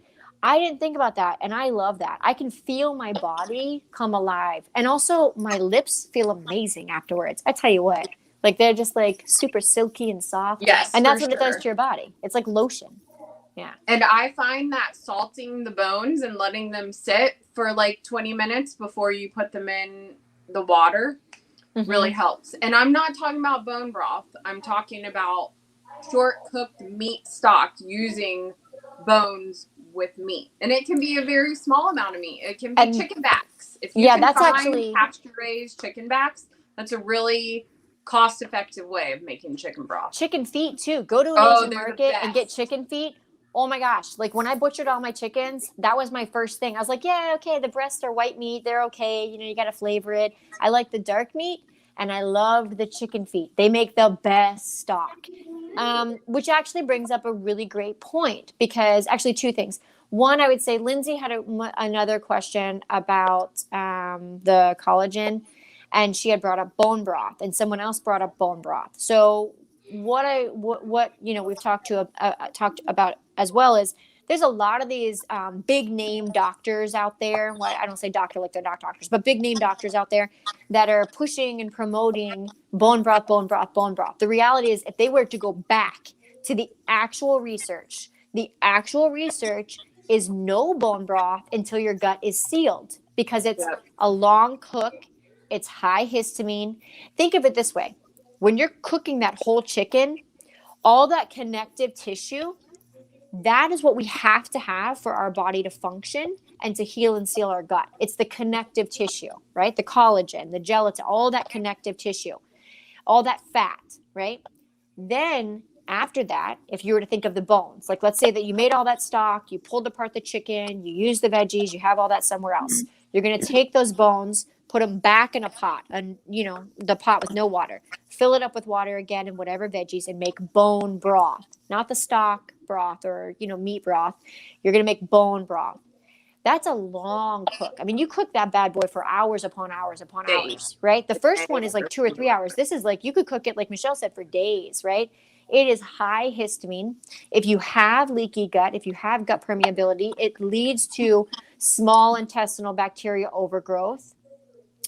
I didn't think about that, and I love that. I can feel my body come alive, and also my lips feel amazing afterwards. I tell you what, like they're just like super silky and soft. Yes, and that's what it does to your body. It's like lotion. Yeah. And I find that salting the bones and letting them sit for like 20 minutes before you put them in the water really helps. And I'm not talking about bone broth. I'm talking about short cooked meat stock using bones with meat. And it can be a very small amount of meat. It can be chicken backs. If you can that's find actually pasture raised chicken backs, that's a really cost-effective way of making chicken broth. Chicken feet too. Go to an Asian market and get chicken feet. Oh my gosh. Like when I butchered all my chickens, that was my first thing. I was like, yeah, okay, the breasts are white meat. They're okay. You got to flavor it. I like the dark meat and I loved the chicken feet. They make the best stock, which actually brings up a really great point because actually 2 things. One, I would say Lindsay had another question about the collagen and she had brought up bone broth and someone else brought up bone broth. So what we've talked about as well is there's a lot of these big name doctors out there. Well, I don't say doctor like they're not doctors, but big name doctors out there that are pushing and promoting bone broth, bone broth, bone broth. The reality is, if they were to go back to the actual research is no bone broth until your gut is sealed, because it's a long cook. It's high histamine. Think of it this way. When you're cooking that whole chicken, all that connective tissue, that is what we have to have for our body to function and to heal and seal our gut. It's the connective tissue, right? The collagen, the gelatin, all that connective tissue, all that fat, right? Then after that, if you were to think of the bones, like let's say that you made all that stock, you pulled apart the chicken, you used the veggies, you have all that somewhere else. You're going to take those bones, put them back in a pot, and the pot with no water, fill it up with water again and whatever veggies, and make bone broth, not the stock broth or meat broth. You're going to make bone broth. That's a long cook. I mean, you cook that bad boy for hours upon hours upon hours, right? The first one is like 2 or 3 hours. This is like, you could cook it, like Michelle said, for days, right? It is high histamine. If you have leaky gut, if you have gut permeability, it leads to small intestinal bacteria overgrowth.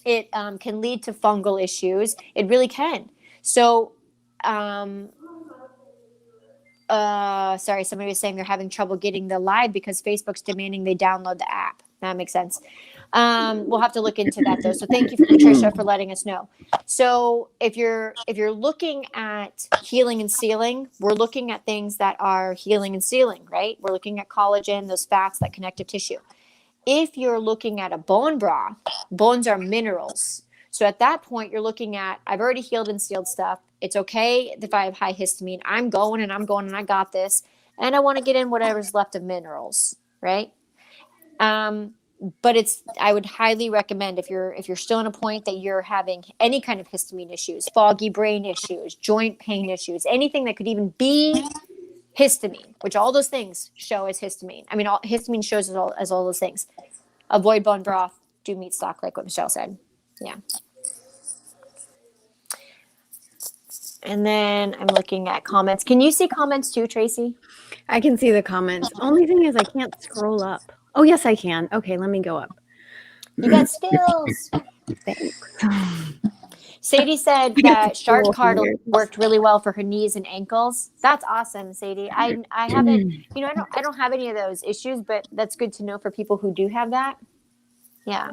It can lead to fungal issues. It really can. So, sorry, somebody was saying they're having trouble getting the live because Facebook's demanding they download the app. That makes sense. We'll have to look into that though. So thank you, Patricia, for letting us know. So if you're looking at healing and sealing, we're looking at things that are healing and sealing, right? We're looking at collagen, those fats, that connective tissue. If you're looking at a bone broth, bones are minerals. So at that point, you're looking at, I've already healed and sealed stuff. It's okay if I have high histamine. I'm going and I got this. And I want to get in whatever's left of minerals, right? But I would highly recommend, if you're still in a point that you're having any kind of histamine issues, foggy brain issues, joint pain issues, anything that could even be histamine, which all those things show as histamine. I mean, histamine shows as all those things. Avoid bone broth, do meat stock, like what Michelle said. Yeah. And then I'm looking at comments. Can you see comments too, Tracy? I can see the comments. Only thing is I can't scroll up. Oh, yes, I can. Okay, let me go up. You got skills. Thanks. Sadie said that shard cartilage worked really well for her knees and ankles. That's awesome, Sadie. I haven't, I don't have any of those issues, but that's good to know for people who do have that. Yeah.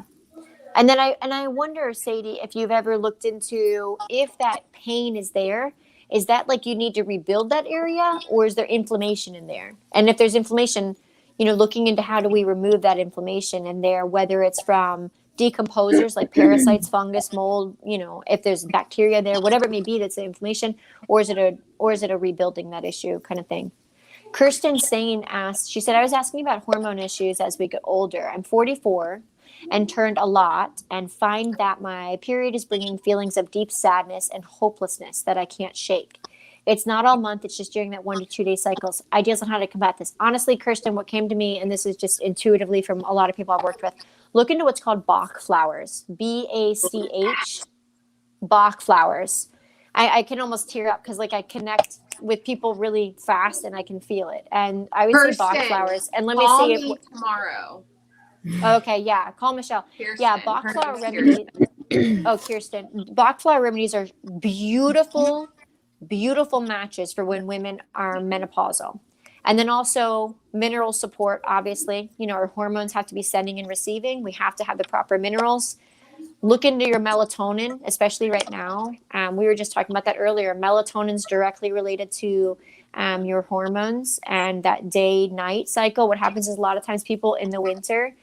And then I wonder, Sadie, if you've ever looked into, if that pain is there, is that like you need to rebuild that area, or is there inflammation in there? And if there's inflammation, looking into how do we remove that inflammation in there, whether it's from decomposers like parasites, fungus, mold, if there's bacteria there, whatever it may be, that's the inflammation, or is it a rebuilding that issue kind of thing? Kirsten Sane asked, she said, I was asking about hormone issues as we get older. I'm 44 and turned a lot, and find that my period is bringing feelings of deep sadness and hopelessness that I can't shake. It's not all month. It's just during that 1 to 2 day cycles. Ideas on how to combat this. Honestly, Kirsten, what came to me, and this is just intuitively from a lot of people I've worked with, look into what's called Bach flowers, BACH, Bach flowers. I can almost tear up because I connect with people really fast and I can feel it. And I would say Bach flowers. And let me see if tomorrow. Okay, yeah. Call Michelle. Kirsten. Yeah, Bach flower remedies. Oh, Kirsten. Bach flower remedies are beautiful, beautiful matches for when women are menopausal. And then also mineral support, obviously. Our hormones have to be sending and receiving. We have to have the proper minerals. Look into your melatonin, especially right now. We were just talking about that earlier. Melatonin is directly related to your hormones and that day-night cycle. What happens is a lot of times people in the winter,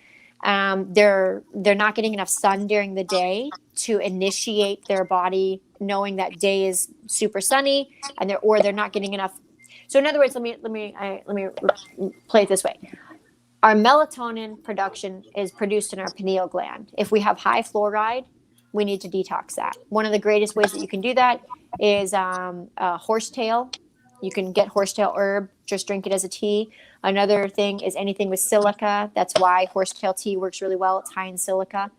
they're not getting enough sun during the day to initiate their body knowing that day is super sunny, and they're not getting enough. So in other words, let me play it this way. Our melatonin production is produced in our pineal gland. If we have high fluoride, we need to detox that. One of the greatest ways that you can do that is horsetail. You can get horsetail herb, just drink it as a tea. Another thing is anything with silica. That's why horsetail tea works really well. It's high in silica.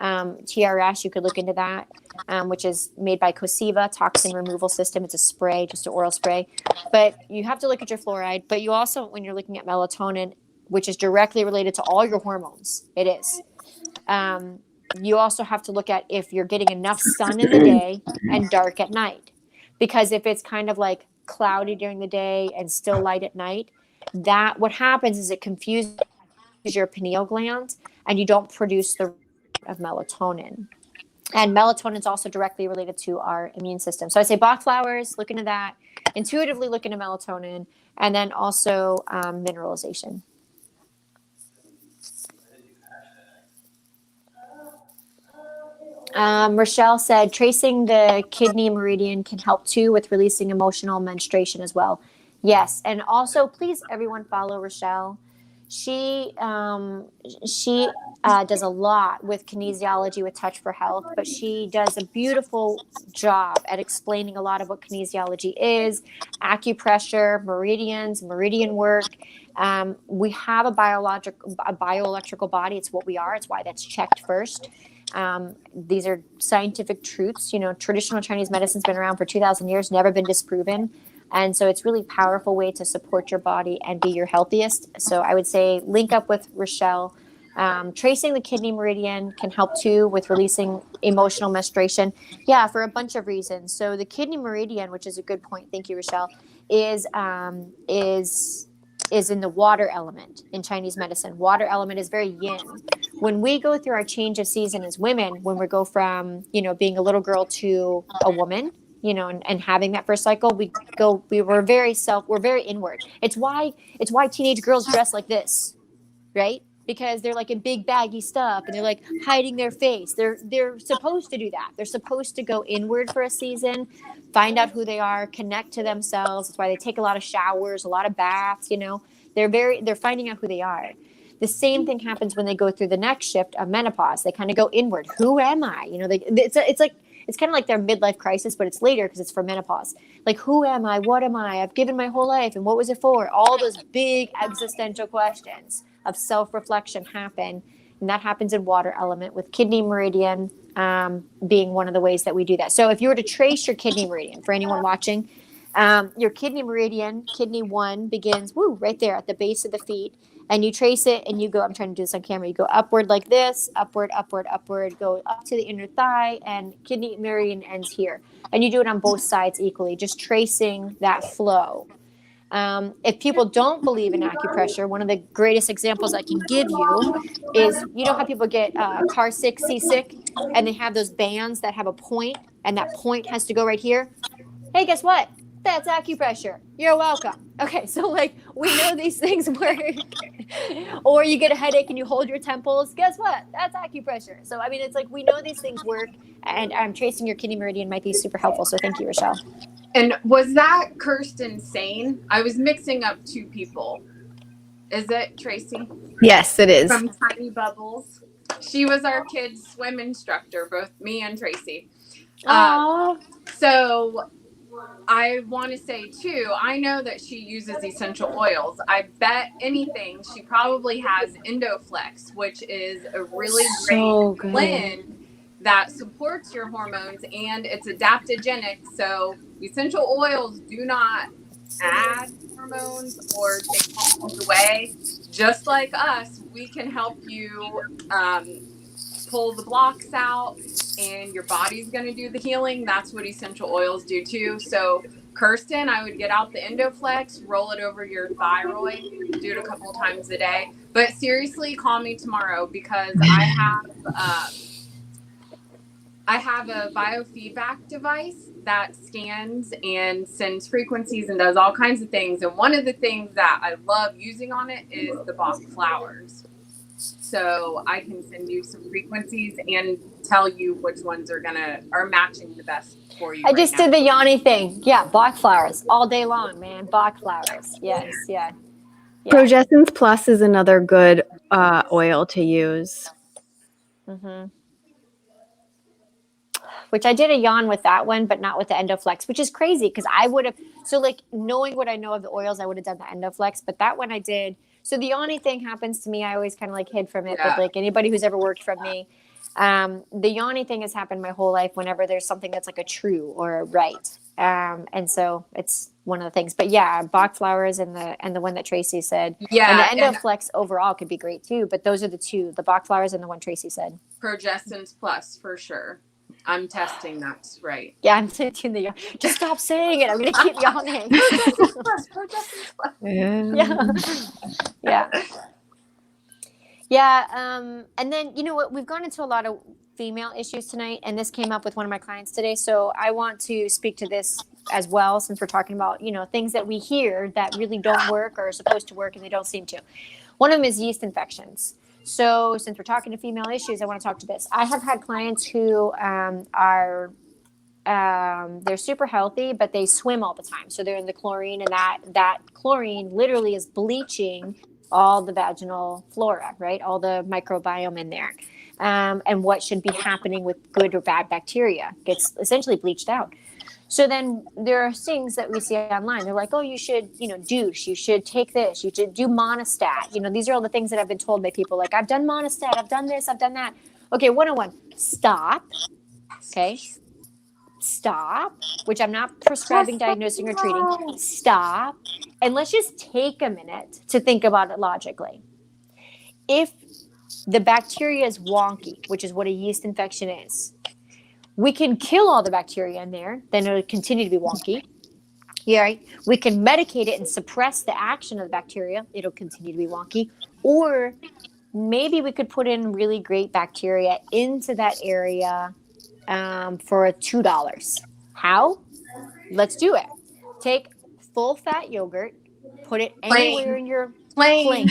TRS, you could look into that, which is made by Cosiva Toxin Removal System. It's a spray, just an oral spray. But you have to look at your fluoride. But you also, when you're looking at melatonin, which is directly related to all your hormones, it is. You also have to look at if you're getting enough sun in the day and dark at night. Because if it's kind of like cloudy during the day and still light at night, that what happens is it confuses your pineal gland and you don't produce the of melatonin. And melatonin is also directly related to our immune system. So I say Bach flowers, look into that, intuitively look into melatonin, and then also mineralization. Rochelle said tracing the kidney meridian can help too with releasing emotional menstruation as well. Yes, and also please everyone follow Rochelle. She does a lot with kinesiology with Touch for Health, but she does a beautiful job at explaining a lot of what kinesiology is, acupressure, meridians, meridian work. We have a bioelectrical body. It's what we are. It's why that's checked first. These are scientific truths. You know, traditional Chinese medicine's been around for 2,000 years, never been disproven. And so it's really powerful way to support your body and be your healthiest. So I would say link up with Rochelle. Tracing the kidney meridian can help too with releasing emotional menstruation. Yeah, for a bunch of reasons. So the kidney meridian, which is a good point, thank you, Rochelle, is in the water element in Chinese medicine. Water element is very yin. When we go through our change of season as women, when we go from, you know, being a little girl to a woman, you know, and having that first cycle, we're very inward. It's why teenage girls dress like this, right? Because they're like in big baggy stuff and they're like hiding their face. They're supposed to do that. They're supposed to go inward for a season, find out who they are, connect to themselves. That's why they take a lot of showers, a lot of baths, you know. They're finding out who they are. The same thing happens when they go through the next shift of menopause. They kind of go inward. Who am I? You know, it's kind of like their midlife crisis, but it's later because it's for menopause. Like, who am I? What am I? I've given my whole life, and what was it for? All those big existential questions of self-reflection happen, and that happens in water element with kidney meridian being one of the ways that we do that. So if you were to trace your kidney meridian, for anyone watching, your kidney meridian, kidney 1 begins right there at the base of the feet. And you trace it and you go, I'm trying to do this on camera. You go upward like this, upward, upward, upward, go up to the inner thigh, and kidney meridian ends here. And you do it on both sides equally, just tracing that flow. If people don't believe in acupressure, one of the greatest examples I can give you is, you know how people get car sick, seasick, and they have those bands that have a point, and that point has to go right here? Hey, guess what? That's acupressure. You're welcome. Okay, so like we know these things work. Or you get a headache and you hold your temples. Guess what? That's acupressure. So I mean, it's like we know these things work, and tracing your kidney meridian might be super helpful. So thank you, Rochelle. And was that Kirsten Sane? I was mixing up two people. Is it Tracy? Yes, it is. From Tiny Bubbles. She was our kids' swim instructor, both me and Tracy. So I want to say too, I know that she uses essential oils. I bet anything she probably has Endoflex, which is a really great blend that supports your hormones, and it's adaptogenic. So essential oils do not add hormones or take hormones away. Just like us, we can help you pull the blocks out, and your body's going to do the healing. That's what essential oils do too. So Kirsten, I would get out the Endoflex, roll it over your thyroid, do it a couple of times a day. But seriously, call me tomorrow because I have a biofeedback device that scans and sends frequencies and does all kinds of things. And one of the things that I love using on it is the Bach flowers. So I can send you some frequencies and tell you which ones are matching the best for you. I just did the Yanni thing. Yeah, Bach flowers all day long, man. Bach flowers. Yes, yeah. Progestins Plus is another good oil to use. Mm-hmm. Which I did a yawn with that one, but not with the Endoflex, which is crazy because I would have, so like knowing what I know of the oils, I would have done the Endoflex, but that one I did. So the yawning thing happens to me. I always kind of like hid from it, but like anybody who's ever worked from me, The yawning thing has happened my whole life whenever there's something that's like a true or a right. And so it's one of the things. But yeah, Bach flowers and the one that Tracy said. Yeah, and the Endoflex overall could be great too. But those are the two, the Bach flowers and the one Tracy said. Progestins Plus for sure. I'm testing that's right. Yeah, I'm taking the just stop saying it. I'm gonna keep yawning. Progestins Plus. Yeah. Yeah. And then, you know what, we've gone into a lot of female issues tonight, and this came up with one of my clients today. So I want to speak to this as well, since we're talking about, you know, things that we hear that really don't work or are supposed to work and they don't seem to. One of them is yeast infections. So since we're talking to female issues, I want to talk to this. I have had clients who are they're super healthy, but they swim all the time. So they're in the chlorine, and that chlorine literally is bleaching all the vaginal flora, right? All the microbiome in there. And what should be happening with good or bad bacteria gets essentially bleached out. So then there are things that we see online. They're like, oh, you should, you know, douche. You should take this. You should do monostat. You know, these are all the things that I've been told by people. Like, I've done monostat. I've done this. I've done that. Okay, 101. Stop. Okay. Stop, which I'm not prescribing, diagnosing, or treating. Stop. And let's just take a minute to think about it logically. If the bacteria is wonky, which is what a yeast infection is, we can kill all the bacteria in there, then it'll continue to be wonky. Yeah, right? We can medicate it and suppress the action of the bacteria. It'll continue to be wonky. Or maybe we could put in really great bacteria into that area for $2. How? Let's do it. Take full fat yogurt, put it anywhere in your plain.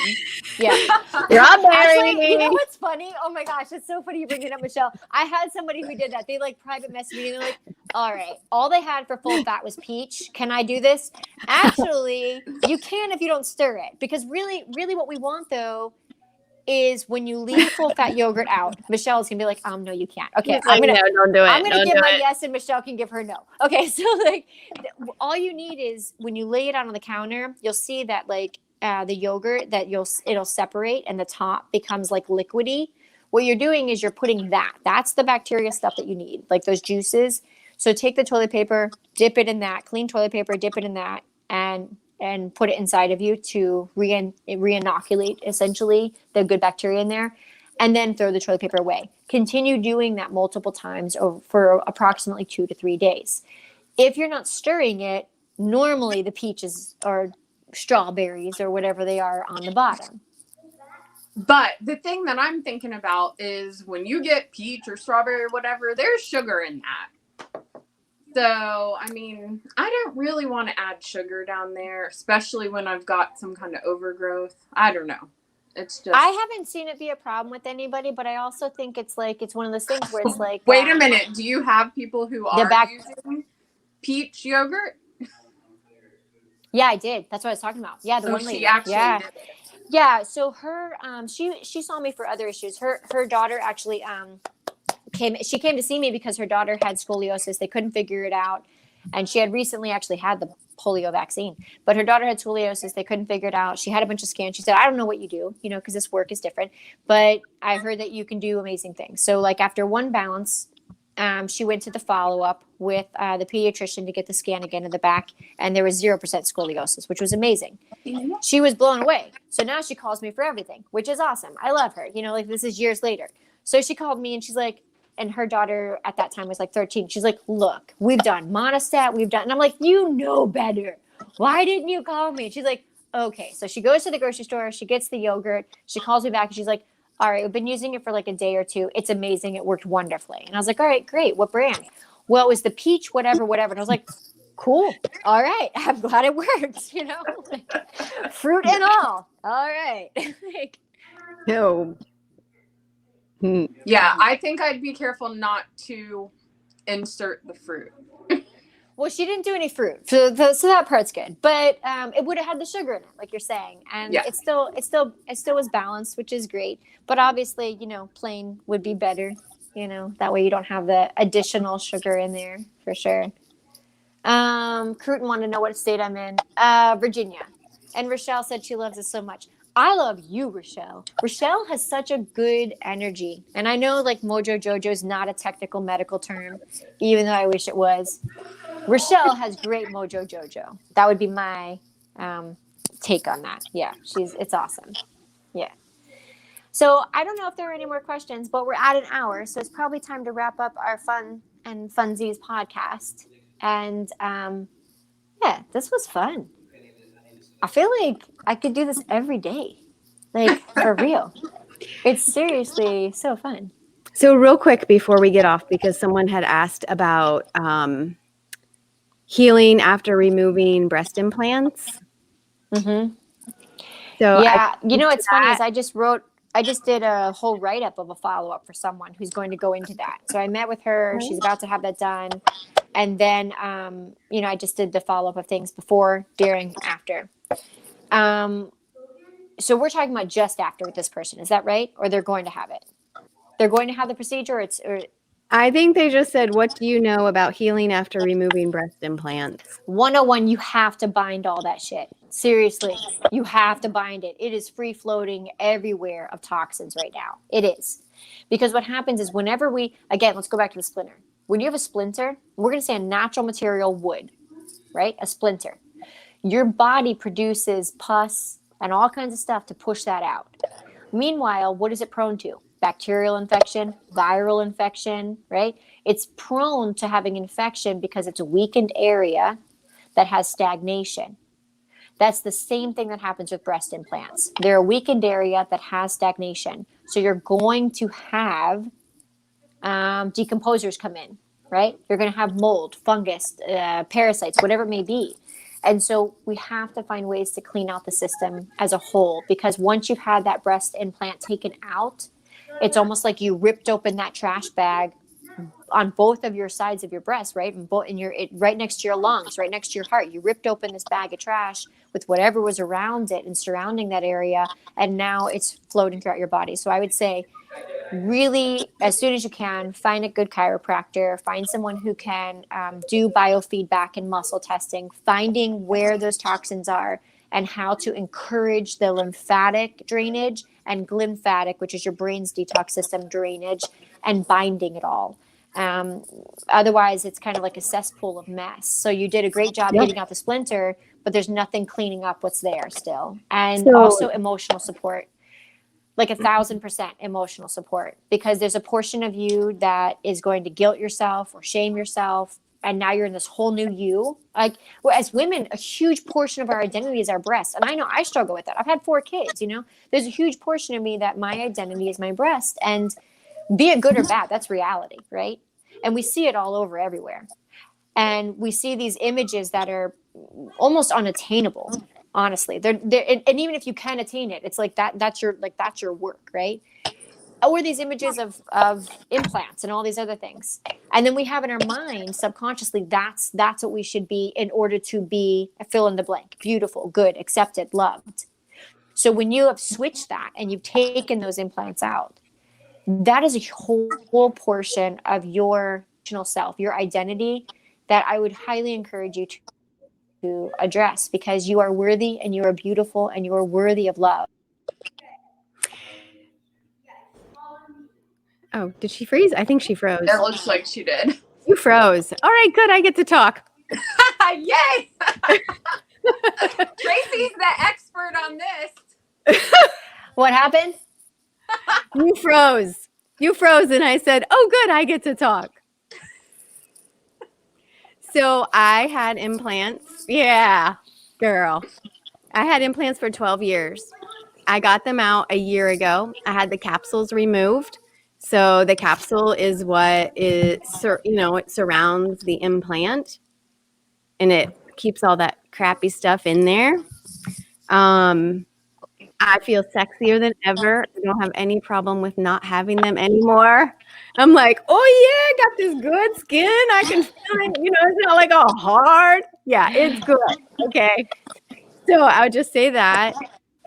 Yeah. Actually, you know what's funny? Oh my gosh, it's so funny you bring it up, Michelle. I had somebody who did that. They like private messaged me and they're like, all right, all they had for full fat was peach. Can I do this? Actually, you can if you don't stir it. Because really, really what we want though is when you leave full fat yogurt out, Michelle's gonna be like, no, you can't. Okay, I'm gonna don't do it. I'm gonna give my yes, and Michelle can give her no. Okay, so like, all you need is when you lay it out on the counter, you'll see that like the yogurt that it'll separate, and the top becomes like liquidy. What you're doing is you're putting that's the bacteria stuff that you need, like those juices. So take the toilet paper, dip it in that, clean toilet paper, dip it in that, and put it inside of you to re-inoculate essentially the good bacteria in there, and then throw the toilet paper away. Continue doing that multiple times for approximately 2 to 3 days. If you're not stirring it, normally the peaches or strawberries or whatever they are on the bottom. But the thing that I'm thinking about is when you get peach or strawberry or whatever, there's sugar in that. So, I mean, I don't really want to add sugar down there, especially when I've got some kind of overgrowth. I don't know. It's just... I haven't seen it be a problem with anybody, but I also think it's like, it's one of those things where it's like... Wait a minute. Do you have people who are using peach yogurt? Yeah, I did. That's what I was talking about. Yeah, the one lady. She actually did. Yeah, so her, she saw me for other issues. Her daughter actually... came to see me because her daughter had scoliosis. They couldn't figure it out. And she had recently actually had the polio vaccine, but her daughter had scoliosis. They couldn't figure it out. She had a bunch of scans. She said, I don't know what you do, you know, because this work is different, but I heard that you can do amazing things. So like after one bounce, she went to the follow-up with the pediatrician to get the scan again in the back. And there was 0% scoliosis, which was amazing. She was blown away. So now she calls me for everything, which is awesome. I love her. You know, like this is years later. So she called me and she's like, and her daughter at that time was like 13. She's like, look, we've done monostat. And I'm like, you know better. Why didn't you call me? And she's like, okay. So she goes to the grocery store. She gets the yogurt. She calls me back and she's like, all right, we've been using it for like a day or two. It's amazing. It worked wonderfully. And I was like, all right, great. What brand? Well, it was the peach, whatever. And I was like, cool. All right. I'm glad it worked. You know, like, fruit and all. All right. Like, No. Yeah, I think I'd be careful not to insert the fruit. Well, she didn't do any fruit, so that part's good. But it would have had the sugar in it, like you're saying, and it still was balanced, which is great. But obviously, you know, plain would be better. You know, that way you don't have the additional sugar in there for sure. Cruton wanted to know what state I'm in. Virginia, and Rochelle said she loves it so much. I love you, Rochelle. Rochelle has such a good energy. And I know like Mojo Jojo is not a technical medical term, even though I wish it was. Rochelle has great Mojo Jojo. That would be my take on that. Yeah, it's awesome. Yeah. So I don't know if there are any more questions, but we're at an hour, so it's probably time to wrap up our Fun and Funsies podcast. And yeah, this was fun. I feel like I could do this every day, like for real. It's seriously so fun. So real quick before we get off, because someone had asked about healing after removing breast implants. Mm-hmm. So Yeah, you know what's funny is I just did a whole write up of a follow up for someone who's going to go into that. So I met with her. She's about to have that done, and then you know, I just did the follow up of things before, during, after. So we're talking about just after with this person. Is that right? Or they're going to have it? They're going to have the procedure. I think they just said, what do you know about healing after removing breast implants? 101, you have to bind all that shit. Seriously, you have to bind it. It is free floating everywhere of toxins right now. It is. Because what happens is whenever again, let's go back to the splinter. When you have a splinter, we're going to say a natural material wood, right? A splinter. Your body produces pus and all kinds of stuff to push that out. Meanwhile, what is it prone to? Bacterial infection, viral infection, right? It's prone to having infection because it's a weakened area that has stagnation. That's the same thing that happens with breast implants. They're a weakened area that has stagnation. So you're going to have decomposers come in, right? You're going to have mold, fungus, parasites, whatever it may be. And so we have to find ways to clean out the system as a whole, because once you've had that breast implant taken out, it's almost like you ripped open that trash bag on both of your sides of your breast, right? Right next to your lungs, right next to your heart. You ripped open this bag of trash with whatever was around it and surrounding that area, and now it's floating throughout your body. So I would say, really, as soon as you can, find a good chiropractor, find someone who can do biofeedback and muscle testing, finding where those toxins are and how to encourage the lymphatic drainage and glymphatic, which is your brain's detox system drainage, and binding it all. Otherwise, it's kind of like a cesspool of mess. So you did a great job getting out the splinter, but there's nothing cleaning up what's there still. And also emotional support. Like 1,000% emotional support, because there's a portion of you that is going to guilt yourself or shame yourself. And now you're in this whole new you. Like, well, as women, a huge portion of our identity is our breasts. And I know I struggle with that. I've had 4 kids, you know, there's a huge portion of me that my identity is my breast, and be it good or bad, that's reality. Right. And we see it all over everywhere. And we see these images that are almost unattainable. Honestly, they're and even if you can attain it, it's like that's your work, right? Or these images of implants and all these other things. And then we have in our mind subconsciously that's what we should be in order to be a fill in the blank, beautiful, good, accepted, loved. So when you have switched that and you've taken those implants out, that is a whole portion of your self, your identity, that I would highly encourage you to address, because you are worthy and you are beautiful and you are worthy of love. Oh, did she freeze? I think she froze. It looks like she did. You froze. All right, good. I get to talk. Yay! Tracy's the expert on this. What happened? You froze. You froze, and I said, oh, good. I get to talk. So I had implants. Yeah, girl. I had implants for 12 years. I got them out a year ago. I had the capsules removed. So the capsule is what it surrounds the implant, and it keeps all that crappy stuff in there. I feel sexier than ever. I don't have any problem with not having them anymore. I'm like, oh yeah, got this good skin. I can feel it. You know, it's not like all hard. Yeah, it's good. Okay. So I would just say that.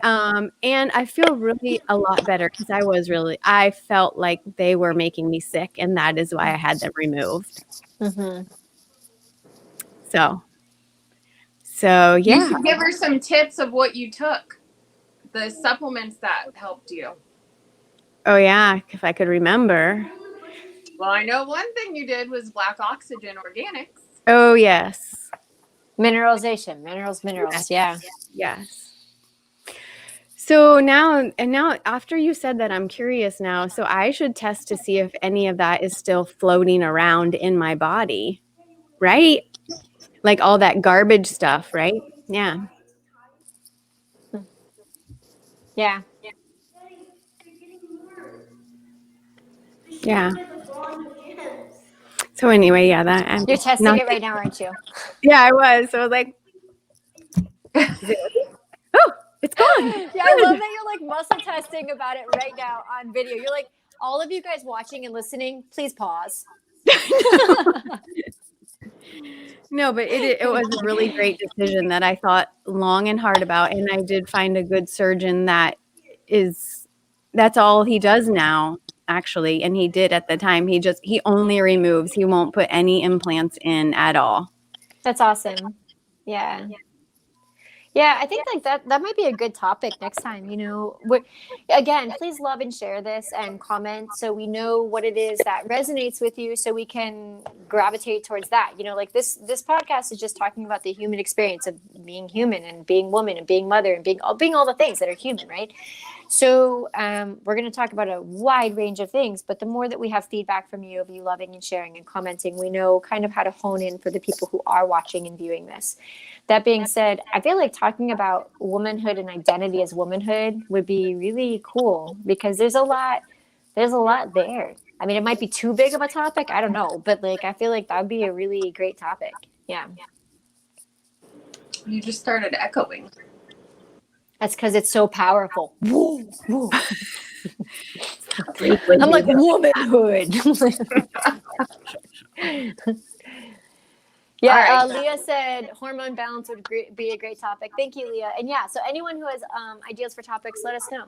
And I feel really a lot better, because I felt like they were making me sick, and that is why I had them removed. Mm-hmm. So yeah. You should give her some tips of what you took. the supplements that helped you. Oh yeah, if I could remember. Well, I know one thing you did was Black Oxygen Organics. Oh yes. Mineralization, minerals. Yeah. Yes. So now after you said that, I'm curious now. So I should test to see if any of that is still floating around in my body, right? Like all that garbage stuff, right? Yeah. Yeah. Yeah. So anyway, yeah, that I'm You're testing not. it right now, aren't you? Yeah, I was. So I was like, is it working? Oh, it's gone. Yeah, I love Good. that you're like muscle testing about it right now on video. You're like, all of you guys watching and listening, please pause. No, but it was a really great decision that I thought long and hard about, and I did find a good surgeon that's all he does now, actually, and he did at the time. He only removes. He won't put any implants in at all. That's awesome. Yeah. Yeah, I think like that might be a good topic next time. Again, please love and share this and comment so we know what it is that resonates with you, so we can gravitate towards that. Like this podcast is just talking about the human experience of being human and being woman and being mother and being all the things that are human, right? So we're going to talk about a wide range of things, but the more that we have feedback from you of you loving and sharing and commenting, we know kind of how to hone in for the people who are watching and viewing this. That being said, I feel like talking about womanhood and identity as womanhood would be really cool because there's a lot there. I mean, it might be too big of a topic. I don't know. But like, I feel like that would be a really great topic. Yeah. You just started echoing. That's because it's so powerful. Woo, woo. I'm I'm like, womanhood. Yeah, All right. Leah said hormone balance would be a great topic. Thank you, Leah. And yeah, so anyone who has ideas for topics, let us know.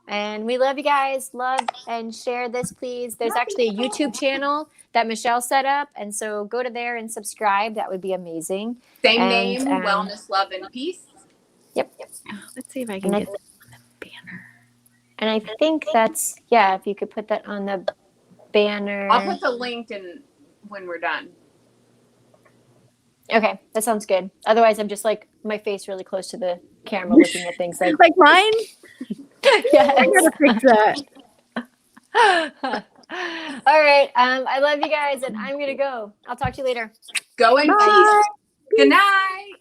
And we love you guys. Love and share this, please. There's actually a YouTube channel that Michelle set up. And so go to there and subscribe. That would be amazing. Same And, name, Wellness, Love, and Peace. Yep. Let's see if I can get that on the banner. And I think that's, if you could put that on the banner. I'll put the link in when we're done. Okay, that sounds good. Otherwise, I'm just like my face really close to the camera looking at things like mine. Yes. I gotta fix that. All right. I love you guys, and I'm gonna go. I'll talk to you later. Go in Bye. peace. Good night.